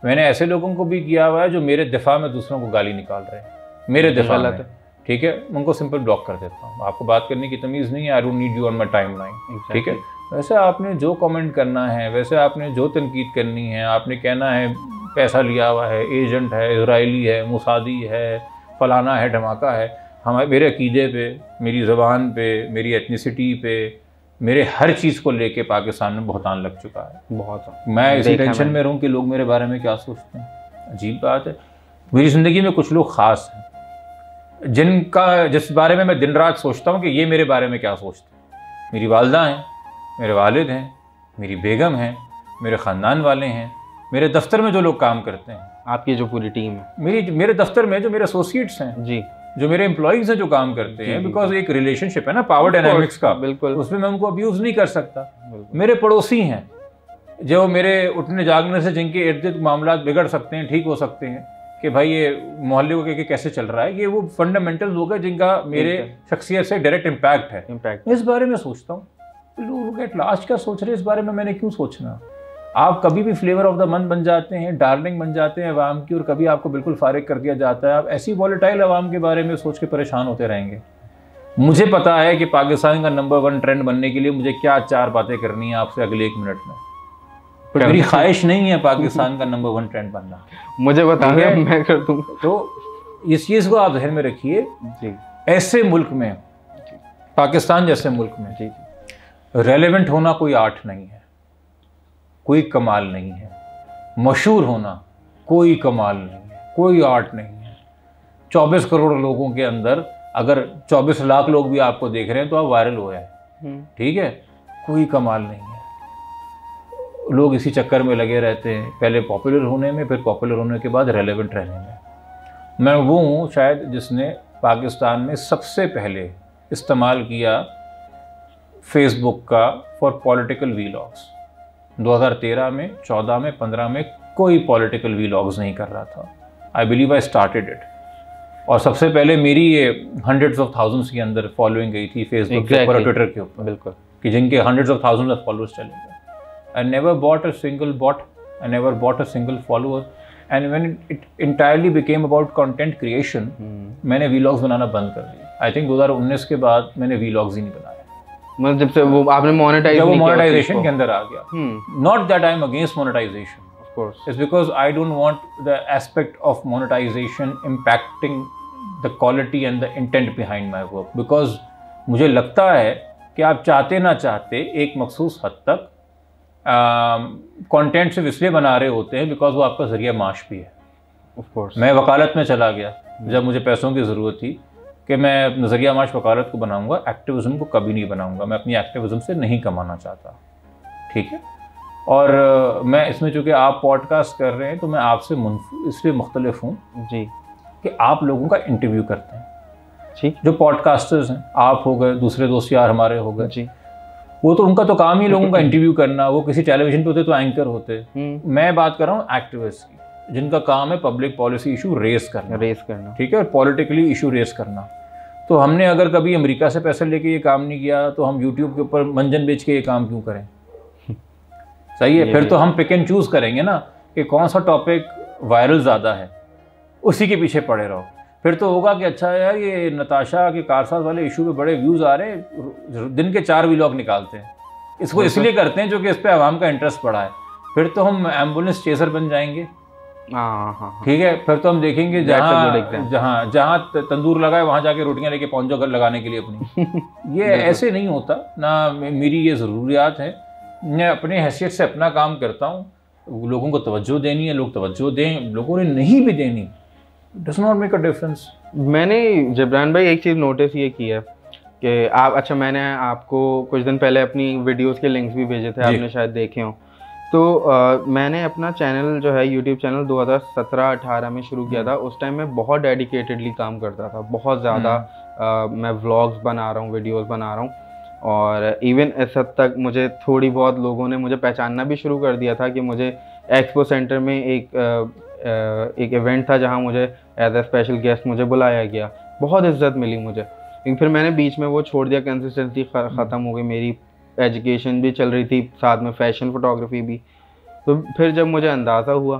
मैंने ऐसे लोगों को भी किया हुआ है जो मेरे दिफा में दूसरों को गाली निकाल रहे हैं, मेरे दिफा में। ठीक है, उनको सिंपल ब्लॉक कर देता हूँ। आपको बात करने की तमीज़ नहीं है, I don't need you on my time line. ठीक है, वैसे आपने जो कमेंट करना है, वैसे आपने जो तनकीद करनी है, आपने कहना है पैसा लिया हुआ है, एजेंट है, इजरायली है, मुसादी है, फलाना है, धमाका है, हमारे मेरे अकीदे पे, मेरी ज़बान पे, मेरी एथनिसिटी पे, मेरे हर चीज़ को लेके पाकिस्तान में बहुतान लग चुका है। बहुत, मैं इसी टेंशन में रहूँ कि लोग मेरे बारे में क्या सोचते हैं। अजीब बात है, मेरी ज़िंदगी में कुछ लोग ख़ास हैं जिस बारे में मैं दिन रात सोचता हूँ कि ये मेरे बारे में क्या सोचते हैं। मेरी वालदा हैं, मेरे वालिद हैं, मेरी बेगम हैं, मेरे ख़ानदान वाले हैं, मेरे दफ्तर में जो लोग काम करते हैं, आपकी जो पूरी टीम है, मेरे दफ्तर में जो मेरे एसोसिएट्स हैं जी, जो मेरे एम्प्लॉइज़ हैं जो काम करते हैं, बिकॉज एक रिलेशनशिप है ना पावर डायनामिक्स का, बिल्कुल, उसमें मैं उनको अब्यूज़ नहीं कर सकता। मेरे पड़ोसी हैं जो मेरे उठने जागने से जिनके इर्द गिर्द मामला बिगड़ सकते हैं, ठीक हो सकते हैं कि भाई ये मोहल्ले को कैसे चल रहा है, ये वो फंडामेंटल लोग हैं जिनका मेरे शख्सियत से डायरेक्ट इम्पैक्ट है। मैं इस बारे में सोचता हूँ, लोग एट लास्ट क्या सोच रहे हैं इस बारे में, मैंने क्यों सोचना। आप कभी भी फ्लेवर ऑफ द मंथ बन जाते हैं, डार्लिंग बन जाते हैं अवाम की, और कभी आपको बिल्कुल फारिग कर दिया जाता है। आप ऐसी वॉलेटाइल अवाम के बारे में सोच के परेशान होते रहेंगे। मुझे पता है कि पाकिस्तान का नंबर 1 ट्रेंड बनने के लिए मुझे क्या 4 बातें करनी है आपसे अगले 1 मिनट में, पर मेरी ख्वाहिश नहीं है पाकिस्तान का नंबर 1 ट्रेंड बनना। मुझे बताइए, मैं कर दूंगा। तो इस चीज़ को आप ध्यान में रखिए। ऐसे मुल्क में, पाकिस्तान जैसे मुल्क में, रेलेवेंट होना कोई आर्ट नहीं है, कोई कमाल नहीं है। मशहूर होना कोई कमाल नहीं है, कोई आर्ट नहीं है। 24 करोड़ लोगों के अंदर अगर 24 लाख लोग भी आपको देख रहे हैं तो आप वायरल हो जाए, ठीक है, कोई कमाल नहीं है। लोग इसी चक्कर में लगे रहते हैं, पहले पॉपुलर होने में, फिर पॉपुलर होने के बाद रेलेवेंट रहने में। मैं वो हूँ शायद जिसने पाकिस्तान में सबसे पहले इस्तेमाल किया फेसबुक का फॉर पॉलिटिकल वीलॉग्स। 2013 में, 14 में, 15 में कोई पॉलिटिकल वीलॉग्स नहीं कर रहा था। I believe I started it. और सबसे पहले मेरी ये हंड्रेड्स ऑफ थाउजेंड्स के अंदर फॉलोइंग गई थी फेसबुक के ऊपर और ट्विटर के ऊपर, बिल्कुल, कि जिनके hundreds of thousands of followers चले गए। I never bought a single bot, I never bought a single follower. And when it entirely became about content creation, मैंने वीलॉग्स बनाना बंद कर दिया। आई थिंक 2019 के बाद मैंने वीलॉग्स ही नहीं बनाया। मतलब जब से वो आपने मोनेटाइजेशन के अंदर आ गया। Not that I am against monetisation, of course, it's because I don't want the aspect of monetization impacting the quality and the intent behind my work, because मुझे लगता है कि आप चाहते ना चाहते एक मखसूस हद तक कंटेंट सिर्फ इसलिए बना रहे होते हैं बिकॉज वो आपका जरिया माश भी है। of course, मैं वकालत में चला गया जब मुझे पैसों की ज़रूरत थी कि मैं नज़रिया माश वकालत को बनाऊंगा, एक्टिविज़म को कभी नहीं बनाऊंगा। मैं अपनी एक्टिविज़म से नहीं कमाना चाहता, ठीक है। और मैं इसमें चूँकि आप पॉडकास्ट कर रहे हैं तो मैं आपसे इसलिए मुख्तलिफ हूँ जी कि आप लोगों का इंटरव्यू करते हैं, ठीक, जो पॉडकास्टर्स हैं, आप हो गए, दूसरे दोस्त यार हमारे हो गए जी, वो तो उनका तो काम ही लोगों का इंटरव्यू करना। वो किसी टेलीविजन पे होते तो एंकर होते। मैं बात कर रहा हूँ एक्टिविस्ट की, जिनका काम है पब्लिक पॉलिसी इशू रेस करना, ठीक है, और पॉलिटिकली इशू रेस करना। तो हमने अगर कभी अमेरिका से पैसे लेके ये काम नहीं किया तो हम यूट्यूब के ऊपर मंजन बेच के ये काम क्यों करें? सही है। फिर तो हम पिक एंड चूज़ करेंगे ना कि कौन सा टॉपिक वायरल ज़्यादा है, उसी के पीछे पड़े रहो। फिर तो होगा कि अच्छा यार ये नताशा के कारसाज वाले इशू पे बड़े व्यूज़ आ रहे हैं, दिन के 4 व्लॉग निकालते हैं। इसको इसलिए करते हैं जो कि इस पर आवाम का इंटरेस्ट बढ़ा है। फिर तो हम एम्बुलेंस चेसर बन जाएंगे, ठीक है, फिर तो हम देखेंगे जहाँ जहाँ तंदूर लगा है वहाँ जाके रोटियाँ लेके पहुँच जाओ घर लगाने के लिए अपनी। ये ऐसे नहीं होता ना, मेरी ये ज़रूरियात है, मैं अपने हैसियत से अपना काम करता हूँ। लोगों को तवज्जो देनी है, लोग तवज्जो दें, लोगों ने नहीं भी देनी, does not make a difference. मैंने जबरान भाई एक चीज़ नोटिस ये की है कि आप, अच्छा मैंने आपको कुछ दिन पहले अपनी वीडियोस के लिंक्स भी भेजे थे, आपने शायद देखे हों। तो मैंने अपना चैनल जो है यूट्यूब चैनल 2017-18 में शुरू किया था। उस टाइम मैं बहुत डेडिकेटेडली काम करता था, बहुत ज़्यादा मैं व्लॉग्स बना रहा हूँ, वीडियोस बना रहा हूँ, और इवन इस हद तक मुझे थोड़ी बहुत लोगों ने मुझे पहचानना भी शुरू कर दिया था कि मुझे एक्सपो सेंटर में एक इवेंट था जहाँ मुझे एज ए स्पेशल गेस्ट मुझे बुलाया गया, बहुत इज्जत मिली मुझे। लेकिन फिर मैंने बीच में वो छोड़ दिया, कंसिस्टेंसी ख़त्म हो गई, मेरी एजुकेशन भी चल रही थी, साथ में फैशन फोटोग्राफी भी। तो फिर जब मुझे अंदाज़ा हुआ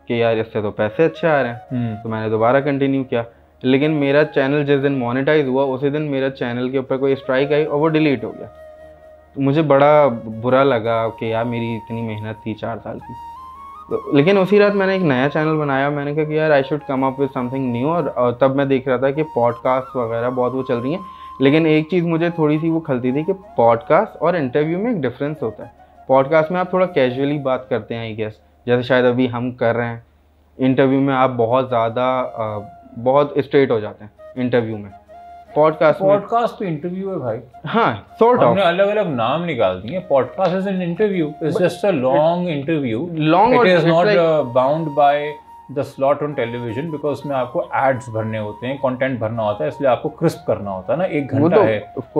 कि यार इससे तो पैसे अच्छे आ रहे हैं, तो मैंने दोबारा कंटिन्यू किया। लेकिन मेरा चैनल जिस दिन मोनेटाइज हुआ उसी दिन मेरा चैनल के ऊपर कोई स्ट्राइक आई और वो डिलीट हो गया। तो मुझे बड़ा बुरा लगा कि यार मेरी इतनी मेहनत थी 4 साल की। तो लेकिन उसी रात मैंने एक नया चैनल बनाया, मैंने कहा कि यार I should come up with something new. और तब मैं देख रहा था कि पॉडकास्ट वगैरह बहुत वो चल रही हैं, लेकिन एक चीज़ मुझे थोड़ी सी वो खलती थी कि पॉडकास्ट और इंटरव्यू में एक डिफरेंस होता है। पॉडकास्ट में आप थोड़ा कैजुअली बात करते हैं, आई गेस, जैसे शायद अभी हम कर रहे हैं। इंटरव्यू में आप बहुत ज़्यादा बहुत स्ट्रेट हो जाते हैं इंटरव्यू में। पॉडकास्ट तो इंटरव्यू है भाई। हाँ, सॉर्ट ऑफ। हमने अलग अलग नाम निकाल दिए। Podcast is an interview, it's just a long interview, it is not bound by the slot on television, because उसमें आपको एड्स भरने होते हैं, कंटेंट भरना होता है, इसलिए आपको क्रिस्प करना होता है ना। 1 घंटा है,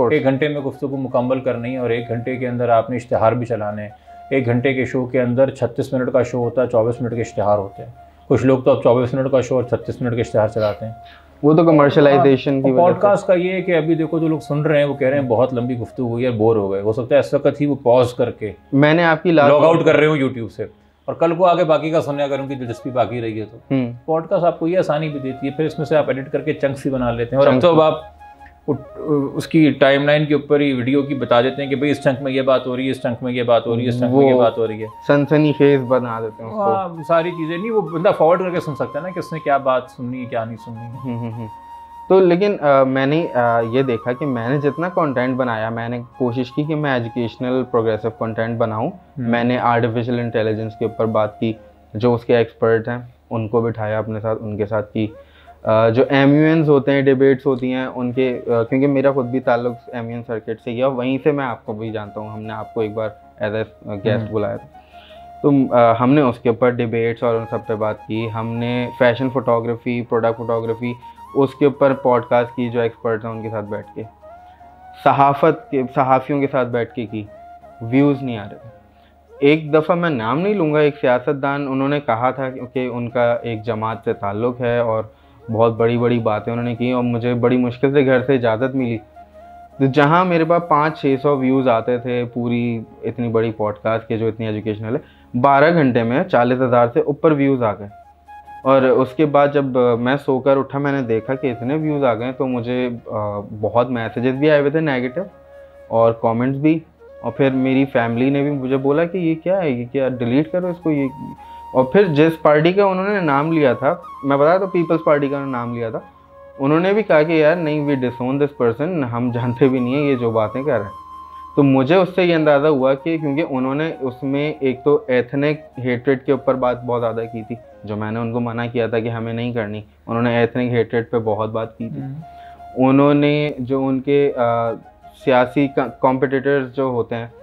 1 घंटे में गुफ्तगू मुकम्मल करनी है, और 1 घंटे के अंदर आपने इश्तिहार भी चलाने हैं। 1 घंटे के शो के अंदर 36 मिनट का शो होता है, 24 मिनट के इश्तिहार होते हैं। कुछ लोग तो अब 24 मिनट का शो और 36 मिनट के इश्तिहार चलाते हैं, वो तो कमर्शलाइजेशन की वजह से। पॉडकास्ट का ये है कि अभी देखो जो लोग सुन रहे हैं वो कह रहे हैं बहुत लंबी गुफ्तगू हुई है, बोर हो गए। हो सकता है इस वक्त ही वो पॉज करके मैंने आपकी लॉग आउट कर रहे हो यूट्यूब से, और कल को आगे बाकी का सुनने अगर उनकी दिलचस्पी बाकी रही है तो पॉडकास्ट आपको ये आसानी भी देती है, फिर इसमें से आप एडिट करके चंक्स ही बना लेते हैं। और अब तो आप उसकी टाइमलाइन के ऊपर ही वीडियो की बता देते हैं कि भाई इस चंक में ये बात हो रही है, इस चंक में ये बात हो रही है, इस चंक में ये बात हो रही है, सनसनीखेज बना देते हैं उसको। हाँ, सारी चीज़ें नहीं, वो बंदा फॉरवर्ड करके सुन सकता है ना कि उसने क्या बात सुननी है, क्या नहीं सुननी है। तो लेकिन मैंने ये देखा कि मैंने जितना कंटेंट बनाया, मैंने कोशिश की कि मैं एजुकेशनल प्रोग्रेसिव कंटेंट बनाऊं। मैंने आर्टिफिशियल इंटेलिजेंस के ऊपर बात की, जो उसके एक्सपर्ट हैं उनको बिठाया अपने साथ, उनके साथ की जो MUNs होते हैं, डिबेट्स होती हैं उनके, क्योंकि मेरा खुद भी ताल्लुक MUN सर्किट से ही है, वहीं से मैं आपको भी जानता हूँ। हमने आपको एक बार एज ए गेस्ट बुलाया था, तो हमने उसके ऊपर डिबेट्स और उन सब पे बात की। हमने फैशन फोटोग्राफी, प्रोडक्ट फोटोग्राफी, उसके ऊपर पॉडकास्ट की, जो एक्सपर्ट हैं उनके साथ बैठ के, सहाफ़ियों के साथ बैठ के की। व्यूज़ नहीं आ रहे थे। एक दफ़ा मैं नाम नहीं लूँगा, एक सियासतदान, उन्होंने कहा था कि उनका एक जमात से ताल्लुक़ है और बहुत बड़ी बड़ी बातें उन्होंने की, और मुझे बड़ी मुश्किल से घर से इजाज़त मिली। तो जहाँ मेरे पास 500-600 व्यूज़ आते थे पूरी इतनी बड़ी पॉडकास्ट के, जो इतनी एजुकेशनल है, 12 घंटे में 40,000 से ऊपर व्यूज़ आ गए। और उसके बाद जब मैं सोकर उठा, मैंने देखा कि इतने व्यूज़ आ गए, तो मुझे बहुत मैसेजेस भी आए हुए थे नेगेटिव, और कमेंट्स भी। और फिर मेरी फैमिली ने भी मुझे बोला कि ये क्या है, ये क्या, डिलीट करो इसको ये। और फिर जिस पार्टी का उन्होंने नाम लिया था, मैं बताया तो पीपल्स पार्टी का नाम लिया था, उन्होंने भी कहा कि यार नहीं, वी डिसोन दिस पर्सन, हम जानते भी नहीं है ये जो बातें कर रहे हैं। तो मुझे उससे ये अंदाज़ा हुआ कि क्योंकि उन्होंने उसमें एक तो एथनिक हेट्रेड के ऊपर बात बहुत ज़्यादा की थी, जो मैंने उनको मना किया था कि हमें नहीं करनी, उन्होंने एथनिक हेट्रेड पे बहुत बात की थी। उन्होंने जो उनके सियासी कॉम्पिटिटर्स जो होते हैं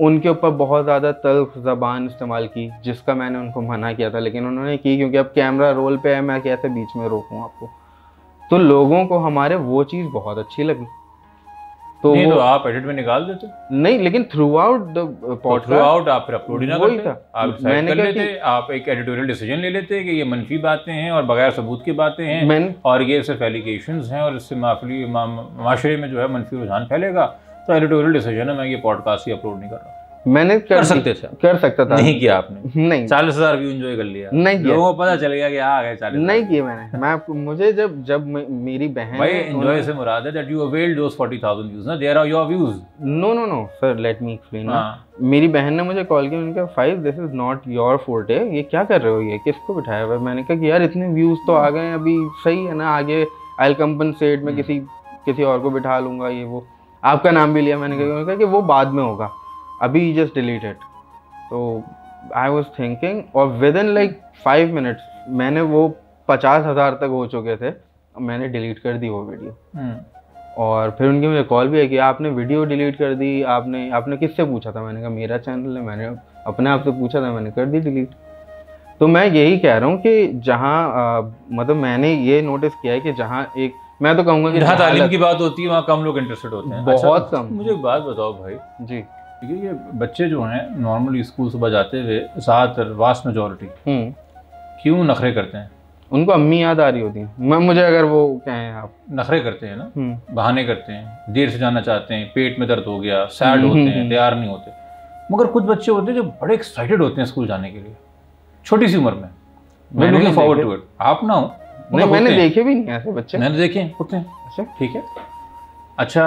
उनके ऊपर बहुत ज़्यादा तल्ख ज़बान इस्तेमाल की, जिसका मैंने उनको मना किया था, लेकिन उन्होंने की, क्योंकि अब कैमरा रोल पे है, मैं कैसे बीच में रोकूं आपको। तो लोगों को हमारे वो चीज़ बहुत अच्छी लगी, तो नहीं, तो आप एडिट में निकाल देते? नहीं, लेकिन through out the podcast, through out आप फिर अपलोड ही ना करते, आप मैंने कर लेते, आप एक एडिटोरियल डिसीजन ले लेते कि ये मनफी बातें हैं और बगैर सबूत की बातें हैं, और ये सिर्फ एलिगेशंस हैं और इससे माशरे में जो है मनफी रुझान फैलेगा, तो एडिटोरियल डिसीजन है, मैं ये पॉडकास्ट ही अपलोड नहीं कर रहा। मैंने कर सकते थे, कर सकता था, नहीं किया आपने। नहीं 40,000 व्यू एंजॉय कर लिया, नहीं किया, लोगों को पता चल गया कि आ गए 40,000। नहीं किया मैंने। मैं आपको, मुझे जब मेरी बहन, भाई एंजॉय से मुराद है that you availed those 40,000 views ना, there are your views. No no no sir, let me explain. मेरी बहन ने मुझे कॉल किया, मैंने कहा 5 this is not your forte, ये क्या कर रहे हो, ये किसको बिठाया हुआ है? मैंने कहा कि यार इतने व्यूज तो आ गए अभी, सही है ना, आगे आई विल कंपनसेट, में किसी और को बिठा लूंगा, ये वो। आपका नाम भी लिया मैंने कहा कि वो बाद में होगा, अभी जस्ट डिलीट इट। तो आई वॉज थिंकिंग, और विद इन लाइक 5 मिनट्स मैंने वो 50,000 तक हो चुके थे, मैंने डिलीट कर दी वो वीडियो। और फिर उनकी मुझे कॉल भी है कि आपने वीडियो डिलीट कर दी, आपने किससे पूछा था? मैंने कहा मेरा चैनल है, मैंने अपने आप से पूछा था, मैंने कर दी डिलीट। तो मैं यही कह रहा हूँ कि जहाँ मतलब मैंने ये नोटिस किया है कि जहाँ एक, मैं तो कहूँगा कि जहाँ तालीम की बात होती है वहाँ कम लोग इंटरेस्टेड होते हैं, बहुत कम। मुझे एक बात बताओ भाई जी, देखिए ये बच्चे जो हैं नॉर्मली स्कूल सुबह जाते हुए ज़्यादातर वास्ट मेजॉरिटी क्यों नखरे करते हैं? उनको अम्मी याद आ रही होती है। मुझे अगर वो कहें आप, नखरे करते हैं ना, बहाने करते हैं, देर से जाना चाहते हैं, पेट में दर्द हो गया, सैड होते हैं, तैयार नहीं होते। मगर कुछ बच्चे होते हैं जो बड़े एक्साइटेड होते हैं स्कूल जाने के लिए, छोटी सी उम्र में। मैं लुकिंग फॉरवर्ड टू इट। आप ना हो? नहीं, मैंने देखे भी नहीं ऐसे बच्चे। मैंने देखे होते हैं। अच्छा, ठीक है। अच्छा,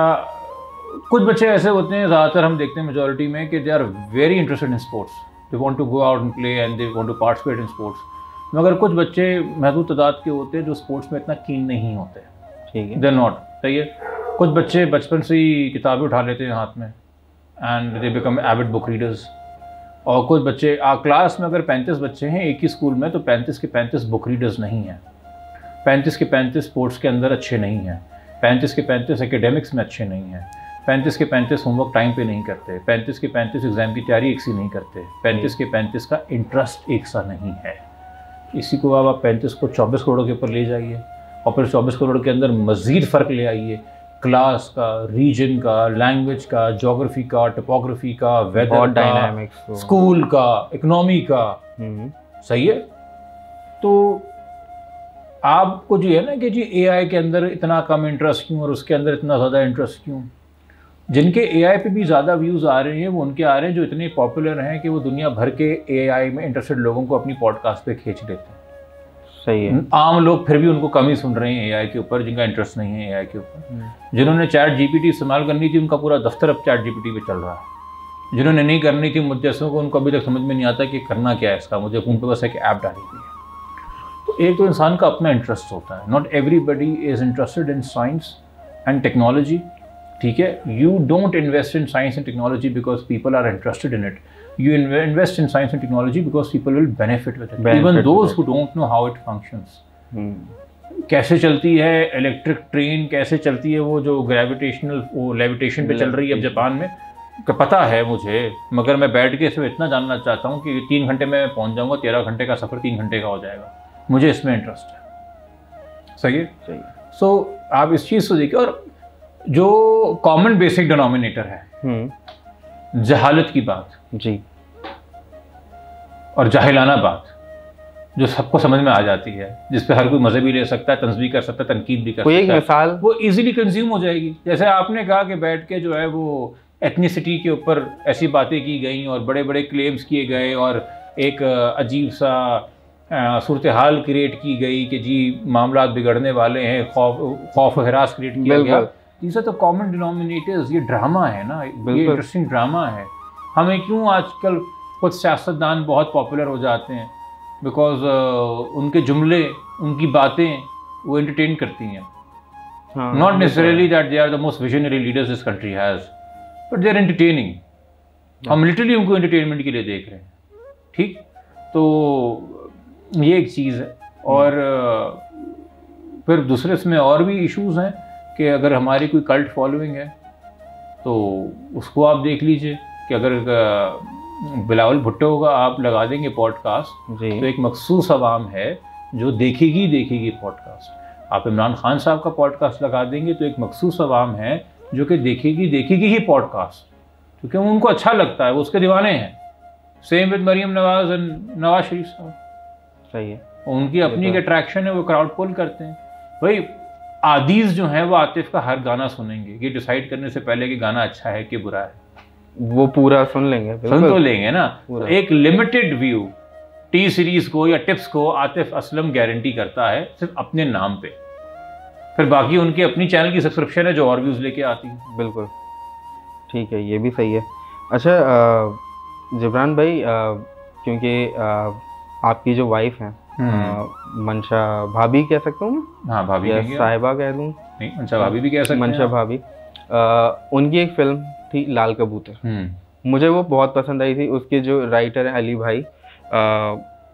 कुछ बच्चे ऐसे होते हैं, ज़्यादातर हम देखते हैं मेजॉरिटी में, कि they are very interested in sports, they want to go out and play and they want to participate in sports. मगर कुछ बच्चे महदूद तादाद के होते हैं जो स्पोर्ट्स में इतना कीन नहीं होते। ठीक है, दे नॉट, सही है। कुछ बच्चे बचपन से ही किताबें उठा लेते हैं हाथ में and they become Avid book readers. और कुछ बच्चे क्लास में अगर 35 बच्चे हैं एक ही स्कूल में, तो 35 के 35 बुक रीडर्स नहीं हैं, 35 के 35 स्पोर्ट्स के अंदर अच्छे नहीं हैं, 35 के 35 एकेडमिक्स में अच्छे नहीं हैं, 35 के 35 होमवर्क टाइम पे नहीं करते, 35 के 35 एग्ज़ाम की तैयारी एक सी नहीं करते, 35 के 35 का इंटरेस्ट एक सा नहीं है। इसी को अब आप 35 को 24 करोड़ के ऊपर ले जाइए और फिर 24 करोड़ के अंदर मज़ीद फ़र्क ले आइए, क्लास का, रीजन का, लैंग्वेज का, जोग्राफी का, टोपोग्राफी का, वेदर का, स्कूल का, इकोनॉमी का। सही है। तो आपको जो है ना कि जी एआई के अंदर इतना कम इंटरेस्ट क्यों और उसके अंदर इतना ज़्यादा इंटरेस्ट क्यों? जिनके एआई पे भी ज़्यादा व्यूज़ आ रहे हैं वो उनके आ रहे हैं जो इतने पॉपुलर हैं कि वो दुनिया भर के एआई में इंटरेस्टेड लोगों को अपनी पॉडकास्ट पे खींच लेते हैं। सही है। आम लोग फिर भी उनको कम ही सुन रहे हैं एआई के ऊपर, जिनका इंटरेस्ट नहीं है एआई के ऊपर। जिन्होंने चैट जीपीटी इस्तेमाल करनी थी उनका पूरा दफ्तर अब चैट जीपीटी पे चल रहा है। जिन्होंने नहीं करनी थी मुझ जैसों को, उनको अभी तक समझ में नहीं आता कि करना क्या है इसका, मुझे फ़ोन पे बस एक ऐप डाली हुई है। तो एक तो इंसान का अपना इंटरेस्ट होता है। Not everybody is interested in science and technology. ठीक है, you don't invest in science and technology because people are interested in it. You invest in science and technology because people will benefit with it. Even those who don't know how it functions. कैसे चलती है electric train, कैसे चलती है वो जो gravitational, वो levitation पे चल रही है अब जापान में, पता है मुझे। मगर मैं बैठ के इसमें इतना जानना चाहता हूँ कि 3 घंटे में पहुँच जाऊँगा, 13 घंटे का सफ़र 3 घंटे का हो जाएगा। मुझे इसमें इंटरेस्ट है। सही है, सही। सो आप इस चीज़ को देखिए। और जो कॉमन बेसिक डिनोमिनेटर है, जहालत की बात जी और जाहिलाना बात जो सबको समझ में आ जाती है, जिस पे हर कोई मज़े भी ले सकता है, तंज़ भी कर सकता है, तनकीद भी कर सकता है। एक मिसाल, वो इजीली कंज्यूम हो जाएगी। जैसे आपने कहा कि बैठ के जो है वो एथनिसिटी के ऊपर ऐसी बातें की गई और बड़े बड़े क्लेम्स किए गए और एक अजीब सा सूरत हाल क्रिएट की गई कि जी मामला बिगड़ने वाले हैं, खौफ हरास क्रिएट किया गया। These are the common denominators। ये ड्रामा है ना, ये इंटरेस्टिंग ड्रामा है। हमें क्यों आजकल कुछ सियासतदान बहुत पॉपुलर हो जाते हैं? बिकॉज उनके जुमले, उनकी बातें वो एंटरटेन करती हैं। Not necessarily that they are the most visionary leaders this country has, but they are entertaining. हम लिटरली उनको एंटरटेनमेंट के लिए देख रहे हैं। ठीक, तो ये एक चीज़ है। और फिर दूसरे इसमें और भी इश्यूज़ हैं कि अगर हमारी कोई कल्ट फॉलोइंग है तो उसको आप देख लीजिए कि अगर बिलावल भुट्टो का आप लगा देंगे पॉडकास्ट तो एक मखसूस आवाम है जो देखेगी पॉडकास्ट। आप इमरान खान साहब का पॉडकास्ट लगा देंगे तो एक मखसूस आवाम है जो कि देखेगी ही पॉडकास्ट, क्योंकि उनको अच्छा लगता है, वो उसके दीवाने हैं। Same with Maryam Nawaz and Nawaz Sharif sahab. सही है, उनकी अपनी एक अट्रैक्शन है, वो क्राउड पुल करते हैं। भाई आदीज़ जो हैं वो आतिफ का हर गाना सुनेंगे, ये डिसाइड करने से पहले कि गाना अच्छा है कि बुरा है। वो पूरा सुन लेंगे, सुन तो लेंगे ना। एक लिमिटेड व्यू टी सीरीज को या टिप्स को आतिफ असलम गारंटी करता है सिर्फ अपने नाम पे, फिर बाकी उनकी अपनी चैनल की सब्सक्रिप्शन है जो और व्यूज लेके आती है। बिल्कुल ठीक है, ये भी सही है। अच्छा जिब्रान भाई, क्योंकि आपकी जो वाइफ है मंशा भाभी कह सकता हूँ मैं? हाँ भाभी या साहिबा कह दूँ? नहीं, मंशा भाभी भी कह सकते हैं। मंशा भाभी, उनकी एक फिल्म थी लाल कबूतर, मुझे वो बहुत पसंद आई थी। उसके जो राइटर हैं अली भाई,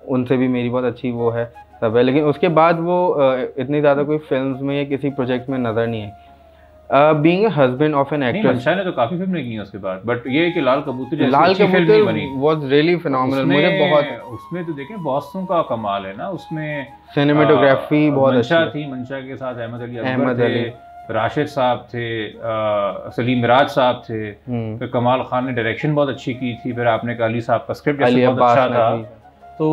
उनसे भी मेरी बहुत अच्छी वो है सब है, लेकिन उसके बाद वो इतनी ज़्यादा कोई फिल्म्स में या किसी प्रोजेक्ट में नज़र नहीं आई। Being a husband of an actress, Mansha ने तो काफी फिल्में की हैं उसके बाद, बट ये है कि लाल कबूतर वाज रियली फिनोमिनल। मुझे बहुत उसमें तो देखें बॉसों का कमाल है ना, उसमें सिनेमेटोग्राफी बहुत मंशा थी, मंशा के साथ अहमद अली, राशिद साहब थे, सलीम मिराज साहब थे, फिर कमाल खान ने डायरेक्शन बहुत अच्छी की थी, फिर आपने कहा अली साहब का स्क्रिप्ट बहुत अच्छा था। तो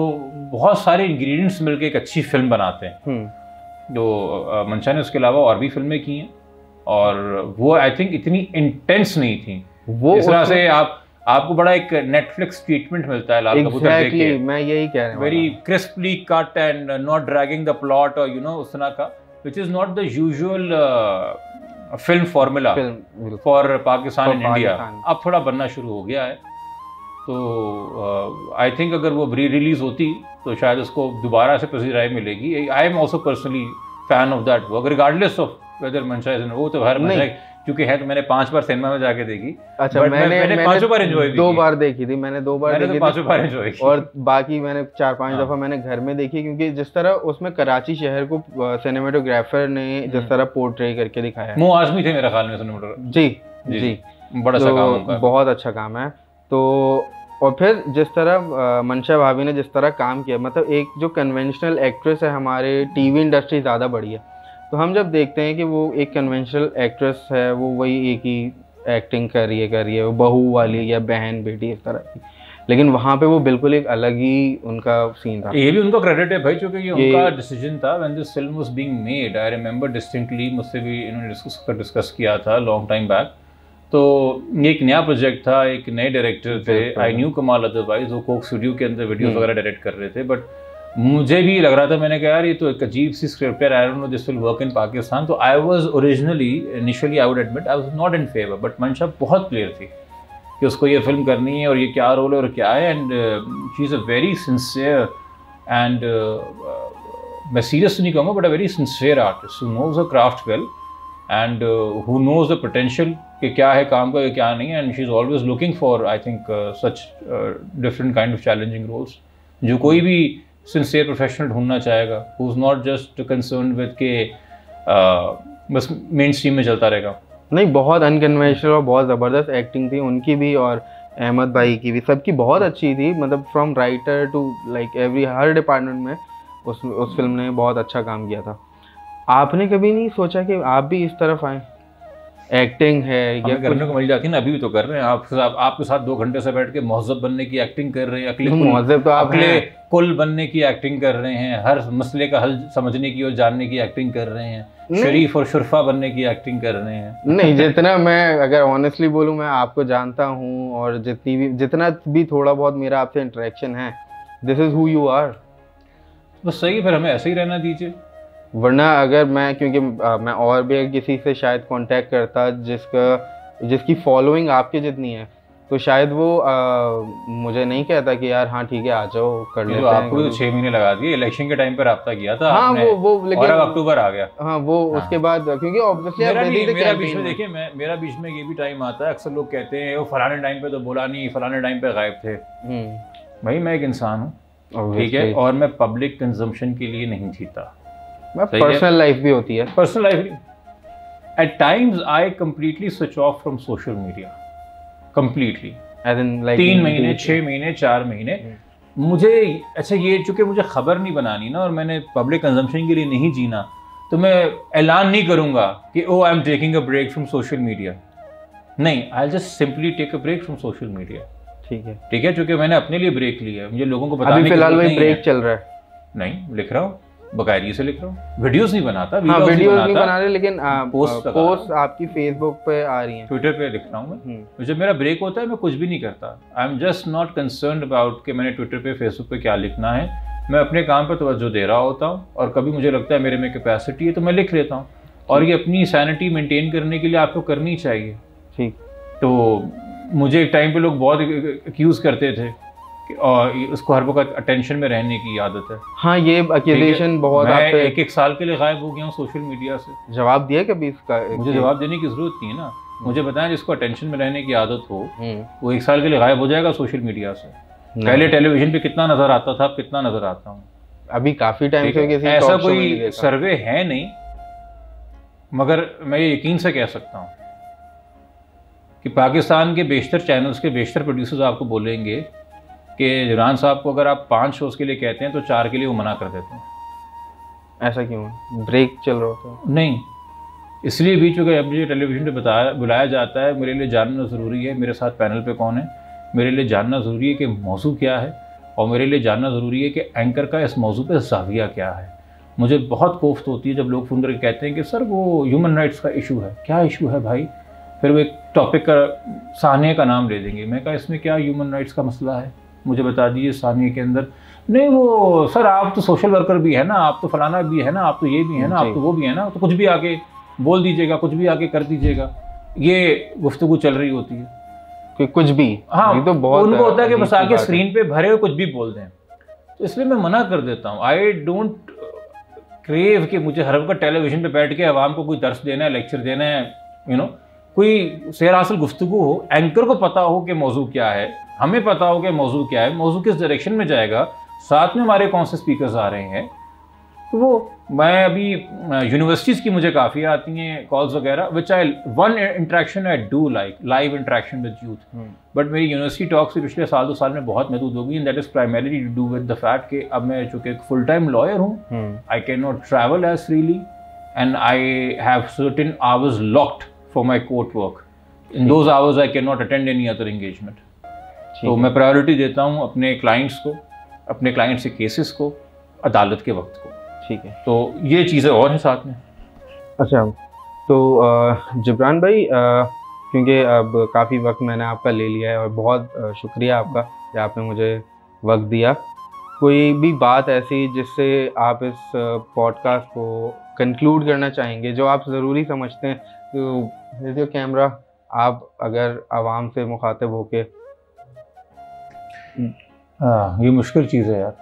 बहुत सारे इंग्रेडिएंट्स मिलके एक अच्छी फिल्म बनाते हैं। जो मंशा ने उसके अलावा और भी फिल्में की हैं, और वो आई थिंक इतनी इंटेंस नहीं थी। वो इस तरह से आपको बड़ा एक नेटफ्लिक्स ट्रीटमेंट मिलता है लाल कबूतर देख के। मैं यही कह रहा हूं, very crisply cut and not dragging the plot, और यू नो उस तरह का, which is not the usual film formula for Pakistan and India. अब थोड़ा बनना शुरू हो गया है, तो आई थिंक अगर वो री रिलीज होती तो शायद उसको दोबारा से पसीराई मिलेगी। I am also personally fan of that work regardless of whether मंशा इज, वो तो हर मंशा क्योंकि है, तो मैंने 5 बार सिनेमा में जाके देखी। अच्छा, मैंने 5 बार एंजॉय की, 2 बार देखी थी मैंने, 2 बार देखी, 5 बार एंजॉय की, और बाकी मैंने 4-5 दफा मैंने घर में देखी, क्योंकि जिस तरह उसमें कराची शहर को सिनेमेटोग्राफर ने जिस तरह पोर्ट्रे करके दिखाया है, वो आजमी थे मेरे ख्याल में सिनेमेटोग्राफर। जी, बड़ा अच्छा काम है, बहुत अच्छा काम है। तो और फिर जिस तरह मंशा भाभी ने जिस तरह काम किया, मतलब एक जो कन्वेंशनल एक्ट्रेस है, हमारे टीवी इंडस्ट्री ज़्यादा बड़ी है, तो हम जब देखते हैं कि वो एक कन्वेंशनल एक्ट्रेस है, वो वही एक ही एक्टिंग कर रही है, वो बहू वाली या बहन बेटी इस तरह की, लेकिन वहाँ पे वो बिल्कुल एक अलग ही उनका सीन था। ये भी उनका क्रेडिट है भाई, क्योंकि ये उनका डिसीजन था when this film was being made. I remember distinctly, मुझसे भी इन्होंने डिस्कस किया था लॉन्ग टाइम बैक। तो ये एक नया प्रोजेक्ट था, एक नए डायरेक्टर थे, आई न्यू कमाल अदरवाइज, वो कोक स्टूडियो के अंदर वीडियोस वगैरह डायरेक्ट कर रहे थे, बट मुझे भी लग रहा था, मैंने कहा यार ये तो एक अजीब सी स्क्रिप्ट है, I don't know this will work in Pakistan. तो I was originally initially I would admit I was not in favour, but Mansha बहुत क्लियर थी कि उसको ये फिल्म करनी है और ये क्या रोल है और क्या है, and she is a very sincere and मैं सीरियस नहीं कहूँगा, but a very sincere artist who knows a craft well and who knows the potential कि क्या है काम का, क्या नहीं है, and she is always looking for I think such different kind of challenging roles, जो कोई भी सिंसियर प्रोफेशनल ढूंढना चाहेगा, who is not just concern with के बस मेन स्ट्रीम में चलता रहेगा। नहीं, बहुत अनकन्वेंशनल और बहुत ज़बरदस्त एक्टिंग थी उनकी भी, और अहमद भाई की भी, सबकी बहुत अच्छी थी, मतलब फ्रॉम राइटर टू लाइक हर डिपार्टमेंट में उस फिल्म ने बहुत अच्छा काम किया था। आपने कभी नहीं सोचा कि आप भी इस तरफ आए? एक्टिंग है या करने को मिल जाती है ना, अभी भी तो कर रहे हैं। आपके साथ 2 घंटे से बैठ के महज़ब बनने की एक्टिंग कर रहे हैं, अकले कुल बनने की एक्टिंग कर रहे हैं, हर मसले का हल समझने की और जानने की एक्टिंग कर रहे हैं, शरीफ और शुरफा बनने की एक्टिंग कर रहे हैं। नहीं, जितना मैं अगर ऑनेस्टली बोलूँ, मैं आपको जानता हूँ, और जितना भी थोड़ा बहुत मेरा आपसे इंटरेक्शन है, this is who you are. बस सही है, फिर हमें ऐसे ही रहना दीजिए। वरना अगर मैं, क्योंकि मैं और भी किसी से शायद कांटेक्ट करता जिसकी फॉलोइंग आपके जितनी है, तो शायद वो मुझे नहीं कहता कि यार हाँ ठीक है आ जाओ कर लेते हैं। आपको तो 6 महीने लगा दिए, इलेक्शन के टाइम पर रब्ता किया था। हाँ, वो लेकिन और अब अक्टूबर आ गया। हाँ, वो उसके बाद, क्योंकि ऑब्वियसली मेरा बीच में ये भी टाइम आता है, अक्सर लोग कहते हैं वो फलाने टाइम पे तो बोला नहीं, फलाने टाइम पे गायब थे। भाई मैं एक इंसान हूँ, ठीक है, और मैं पब्लिक कंजम्पशन के लिए नहीं जीता। पर्सनल लाइफ भी होती है, personal life. At times I completely switch off from social media, completely. 3 महीने, 6 महीने, 4 महीने मुझे, अच्छा ये चूंकि मुझे खबर नहीं बनानी ना, और मैंने पब्लिक कंजम्पशन के लिए नहीं जीना, तो मैं ऐलान नहीं करूंगा कि oh I am taking a break from social media. नहीं, I just simply take a break from social media. ठीक है, चूंकि मैंने अपने लिए ब्रेक लिया है, मुझे लोगों को बताने की फिलहाल ब्रेक चल रहा है। नहीं, लिख रहा हूँ, बाकायदगी से लिख रहा हूँ, वीडियोस नहीं बनाता, हाँ, वीडियोस नहीं बना रहे, लेकिन पोस्ट आपकी फेसबुक पे आ रही हैं, ट्विटर पे लिख रहा हूँ मैं। जब मेरा ब्रेक होता है मैं कुछ भी नहीं करता, I am just not concerned about कि मैंने ट्विटर पे फेसबुक पे क्या लिखना है। मैं अपने काम पर तवज्जो दे रहा होता हूँ और कभी मुझे लगता है मेरे में कैपेसिटी है तो मैं लिख लेता हूँ, और ये अपनी सैनिटी मेंटेन करने के लिए आपको करनी चाहिए। ठीक। तो मुझे एक टाइम पे लोग बहुत एक्यूज़ करते थे और उसको हर वक्त अटेंशन में रहने की आदत है। हाँ, ये एक्यूजेशन बहुत मैं आप पे... एक साल के लिए गायब हो गया हूँ सोशल मीडिया से। जवाब दिया कभी इसका? मुझे जवाब देने की जरूरत नहीं है ना, मुझे बताएं जिसको अटेंशन में रहने की आदत हो वो एक साल के लिए गायब हो जाएगा सोशल मीडिया से। पहले टेलीविजन पे कितना नजर आता था, अब कितना नजर आता हूँ? अभी काफी टाइम से किसी ऐसा कोई सर्वे है नहीं, मगर मैं ये यकीन से कह सकता हूँ कि पाकिस्तान के बेशतर चैनल्स के बेशतर प्रोड्यूसर्स आपको बोलेंगे कि इमरान साहब को अगर आप 5 शोज़ के लिए कहते हैं तो 4 के लिए वो मना कर देते हैं। ऐसा क्यों? ब्रेक चल रहा होता है? नहीं, इसलिए भी चूँकि अब मुझे टेलीविजन पे बुलाया जाता है, मेरे लिए जानना ज़रूरी है मेरे साथ पैनल पे कौन है, मेरे लिए जानना ज़रूरी है कि मौजू क्या है, और मेरे लिए जानना ज़रूरी है कि एंकर का इस मौजू पे ज़ाविया क्या है। मुझे बहुत कोफ्त होती है जब लोग फ़ोन करके कहते हैं कि सर वो ह्यूमन राइट्स का इशू है। क्या इशू है भाई? फिर वो एक टॉपिक का सानिया का नाम ले देंगे। मैं कहा इसमें क्या ह्यूमन राइट्स का मसला है, मुझे बता दीजिए सानिया के अंदर। नहीं वो सर आप तो सोशल वर्कर भी है ना, आप तो फलाना भी है ना, आप तो ये भी है ना, आप तो वो भी है ना, तो कुछ भी आके बोल दीजिएगा, कुछ भी आके कर दीजिएगा। ये गुफ्तगू चल रही होती है कि कुछ भी। हाँ, तो बहुत उनको होता है कि बस आके स्क्रीन पे भरे कुछ भी बोल दें, तो इसलिए मैं मना कर देता हूँ। आई डोंट क्रेव कि मुझे हर वक्त टेलीविजन पे बैठ के आवाम को कोई दर्स देना है, लेक्चर देना है, कोई सैर हासिल गुफ्तगू हो, एंकर को पता हो कि मौजू क्या है, हमें पता हो कि मौजू क्या है, मौजू किस डायरेक्शन में जाएगा, साथ में हमारे कौन से स्पीकर्स आ रहे हैं। तो वो मैं अभी यूनिवर्सिटीज़ की मुझे काफ़ी आती हैं कॉल्स वगैरह, which I one interaction I do like live interaction with youth, but मेरी यूनिवर्सिटी टॉक से पिछले 2 साल में बहुत महदूद हो गई, and that is primarily to do with the fact कि अब मैं चूँकि एक फुल टाइम लॉयर हूँ, I can not travel as freely and I have certain hours locked for my court work. In those hours I can not attend any other engagement. तो मैं priority देता हूँ अपने क्लाइंट्स को, अपने clients के cases को, अदालत के वक्त को। ठीक है, तो ये चीज़ें और हैं साथ में। अच्छा, तो जिब्रान भाई, क्योंकि अब काफ़ी वक्त मैंने आपका ले लिया है और बहुत शुक्रिया आपका कि आपने मुझे वक्त दिया। कोई भी बात ऐसी जिससे आप इस पॉडकास्ट को कंक्लूड करना चाहेंगे, जो आप ज़रूरी समझते हैं, तो जो कैमरा आप अगर आवाम से मुखातिब होके। हाँ, ये मुश्किल चीज़ है यार,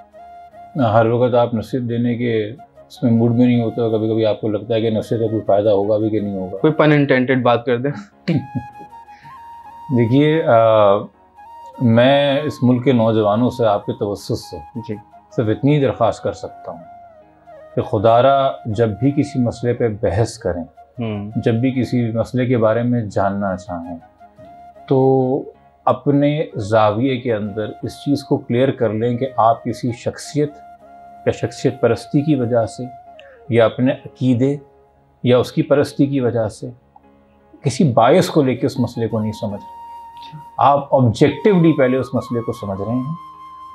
हर वक्त आप नसीहत देने के उसमें मूड में नहीं होता। कभी कभी आपको लगता है कि नसीहत का कोई फ़ायदा होगा भी कि नहीं होगा। कोई पन इंटेंटेड बात कर दें। देखिए, मैं इस मुल्क के नौजवानों से आपके तवस्सुस से जी सिर्फ इतनी दरख्वास्त कर सकता हूँ कि खुदारा जब भी किसी मसले पे बहस करें, जब भी किसी मसले के बारे में जानना चाहें, तो अपने ज़ाविये के अंदर इस चीज़ को क्लियर कर लें कि आप किसी शख्सियत या शख्सियत परस्ती की वजह से या अपने अकीदे या उसकी परस्ती की वजह से किसी बायस को लेकर उस मसले को नहीं समझ रहे। आप ऑब्जेक्टिवली पहले उस मसले को समझ रहे हैं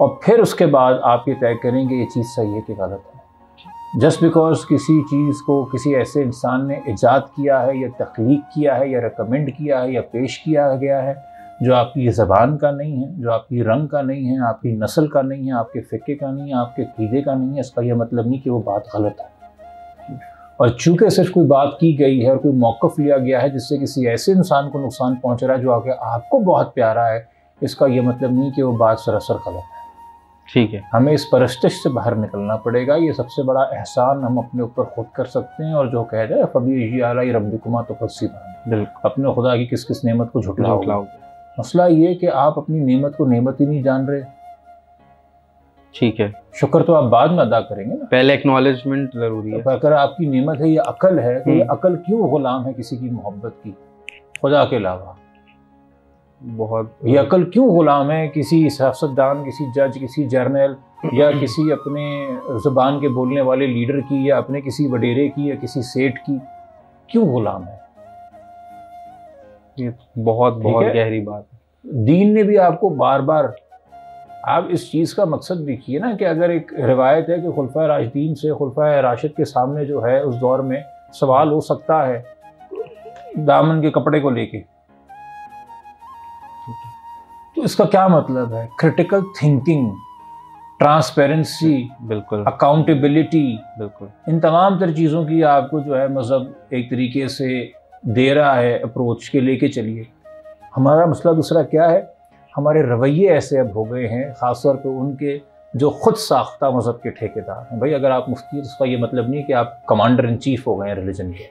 और फिर उसके बाद आप ये तय करेंगे ये चीज़ सही है कि गलत है। जस्ट बिकॉज किसी चीज़ को किसी ऐसे इंसान ने ईजाद किया है या तख्लीक किया है या रिकमेंड किया है या पेश किया गया है जो आपकी ज़बान का नहीं है, जो आपकी रंग का नहीं है, आपकी नस्ल का नहीं है, आपके फ़िक्र का नहीं है, आपके क़ीदे का नहीं है, इसका यह मतलब नहीं कि वो बात गलत है। और चूँकि सिर्फ कोई बात की गई है और कोई मौक़िफ़ लिया गया है जिससे किसी ऐसे इंसान को नुकसान पहुँच रहा है जो आगे आपको बहुत प्यारा है, इसका यह मतलब नहीं कि वो बात सरासर गलत है। ठीक है, हमें इस परस्तिश से बाहर निकलना पड़ेगा। ये सबसे बड़ा एहसान हम अपने ऊपर खुद कर सकते हैं। और जो कह रहे हैं फबी आला रब्बिकुमा तो बिल्कुल अपने खुदा की किस किस नेमत को झुटलाओ। मसला ये कि आप अपनी नेमत को नेमत ही नहीं जान रहे। ठीक है, शुक्र तो आप बाद में अदा करेंगे ना, पहले एक्नॉलेजमेंट जरूरी है। तो अगर आपकी नेमत है ये अकल है तो ये अकल क्यों गुलाम है किसी की मोहब्बत की खुदा के अलावा? बहुत ये अकल क्यों गुलाम है किसी सियासतदान, किसी जज, किसी जर्नल या किसी अपने ज़ुबान के बोलने वाले लीडर की या अपने किसी वडेरे की या किसी सेठ की? क्यों गुलाम है? ये बहुत बहुत गहरी बात है। दीन ने भी आपको बार बार आप इस चीज़ का मकसद देखिए ना कि अगर एक रिवायत है कि खुलफाए राशिदीन से खुलफाए राशिद के सामने जो है उस दौर में सवाल हो सकता है दामन के कपड़े को लेके, तो इसका क्या मतलब है? क्रिटिकल थिंकिंग, ट्रांसपेरेंसी, बिल्कुल, अकाउंटेबिलिटी, बिल्कुल, इन तमाम तर चीज़ों की आपको जो है मज़हब एक तरीके से दे रहा है अप्रोच के, लेके चलिए। हमारा मसला दूसरा क्या है? हमारे रवैये ऐसे अब हो गए हैं, ख़ासतौर पर उनके जो खुद साख्ता मज़हब के ठेकेदार हैं। भाई अगर आप मुफ्ती हैं तो उसका ये मतलब नहीं कि आप कमांडर इन चीफ हो गए हैं रिलीजन के,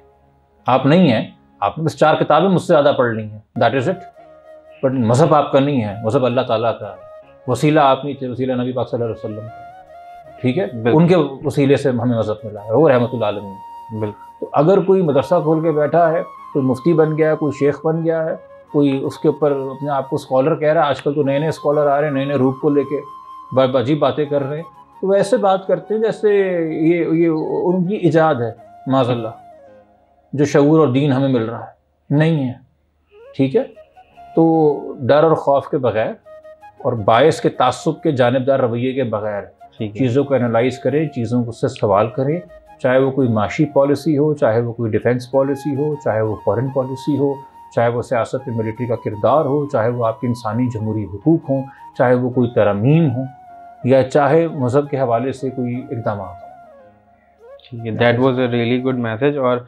आप नहीं हैं। आपने बस 4 किताबें मुझसे ज़्यादा पढ़ ली हैं, दैट इज़ इट। बट मज़हब आपका नहीं है, मज़हब अल्लाह ताला का है। वसीला आप नहीं थे, वसीला नबी पाक सल्लल्लाहु अलैहि वसल्लम का, ठीक है? उनके वसीले से हमें मज़हब मिला है, वो रहमतुल आलमीन। बिल्कुल। तो अगर कोई मदरसा खोल के बैठा है, कोई मुफ्ती बन गया है, कोई शेख बन गया है, कोई उसके ऊपर अपने आप को स्कॉलर कह रहा है, आजकल तो नए नए स्कॉलर आ रहे हैं, नए नए रूप को लेके अजीब बातें कर रहे हैं, तो वैसे बात करते हैं जैसे ये उनकी इजाद है माज़अल्लाह, जो शऊर और दीन हमें मिल रहा है, नहीं है, ठीक है? तो डर और खौफ के बगैर और बायस के तासुब के जानिबदार रवैये के बगैर चीज़ों को एनालाइज करें, चीज़ों को से सवाल करें, चाहे वो कोई माशी पॉलिसी हो, चाहे वो कोई डिफेंस पॉलिसी हो, चाहे वो फॉरेन पॉलिसी हो, चाहे वो सियासत में मिलिट्री का किरदार हो, चाहे वो आपके इंसानी जमहूरी हुकूक हों, चाहे वो कोई तरमीम हो, या चाहे मज़हब के हवाले से कोई इक़दाम हो। ठीक है, that was a really good message. और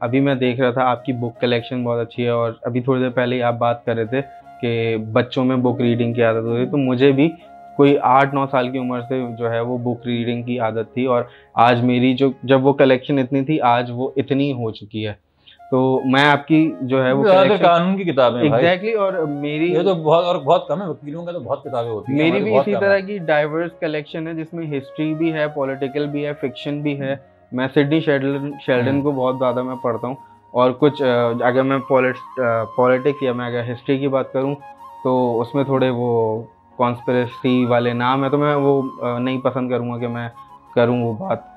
अभी मैं देख रहा था आपकी बुक कलेक्शन बहुत अच्छी है, और अभी थोड़ी देर पहले ही आप बात कर रहे थे कि बच्चों में बुक रीडिंग की आदत होती है, तो मुझे भी कोई 8-9 साल की उम्र से जो है वो बुक रीडिंग की आदत थी, और आज मेरी जो जब वो कलेक्शन इतनी थी, आज वो इतनी हो चुकी है। तो मैं आपकी जो है वो कानून की किताबें एग्जैक्टली, और मेरी ये तो बहुत कम है, वकीलों का तो बहुत किताबें होती हैं, मेरी भी इसी तरह की डाइवर्स कलेक्शन है, जिसमें हिस्ट्री भी है, पॉलिटिकल भी है, फिक्शन भी है। मैं सिडनी शेल्डन को बहुत ज़्यादा मैं पढ़ता हूँ, और कुछ अगर मैं पॉलिटिक्स या मैं अगर हिस्ट्री की बात करूँ तो उसमें थोड़े वो कॉन्स्पिरेसी वाले नाम है, तो मैं वो नहीं पसंद करूँगा कि मैं करूँ वो बात।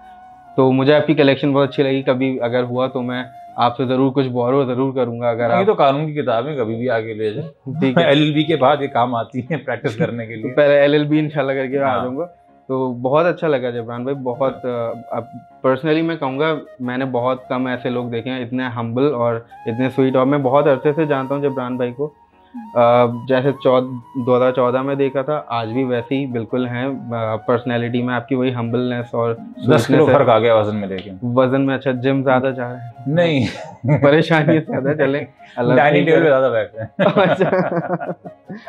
तो मुझे आपकी कलेक्शन बहुत अच्छी लगी, कभी अगर हुआ तो मैं आपसे ज़रूर कुछ बोरो ज़रूर करूँगा। अगर ये तो कानून की किताबें कभी भी आगे ले जाए, ठीक है? LLB के बाद ये काम आती है प्रैक्टिस करने के लिए। तो पहले LLB इंशाल्लाह करके आ जाऊँगा। तो बहुत अच्छा लगा जबरान भाई, बहुत पर्सनली मैं कहूँगा मैंने बहुत कम ऐसे लोग देखे हैं इतने हम्बल और इतने स्वीट, और मैं बहुत अरसे से जानता हूँ जबरान भाई को। जैसे 2014 में देखा था, आज भी वैसे ही बिल्कुल हैं पर्सनैलिटी में आपकी, वही हम्बलनेस और 10 किलो फर्क आ गया वजन में, लेकिन वजन में। अच्छा, जिम ज़्यादा जा रहे हैं? नहीं परेशानी ज़्यादा, चले डाइनिंग टेबल पे ज़्यादा बैठते हैं।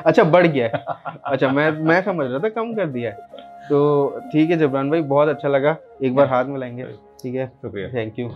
अच्छा बढ़ गया है। अच्छा, मैं समझ रहा था कम कर दिया है। तो ठीक है जबरान भाई, बहुत अच्छा लगा, एक बार हाथ मिलाएंगे, ठीक है? शुक्रिया, थैंक यू।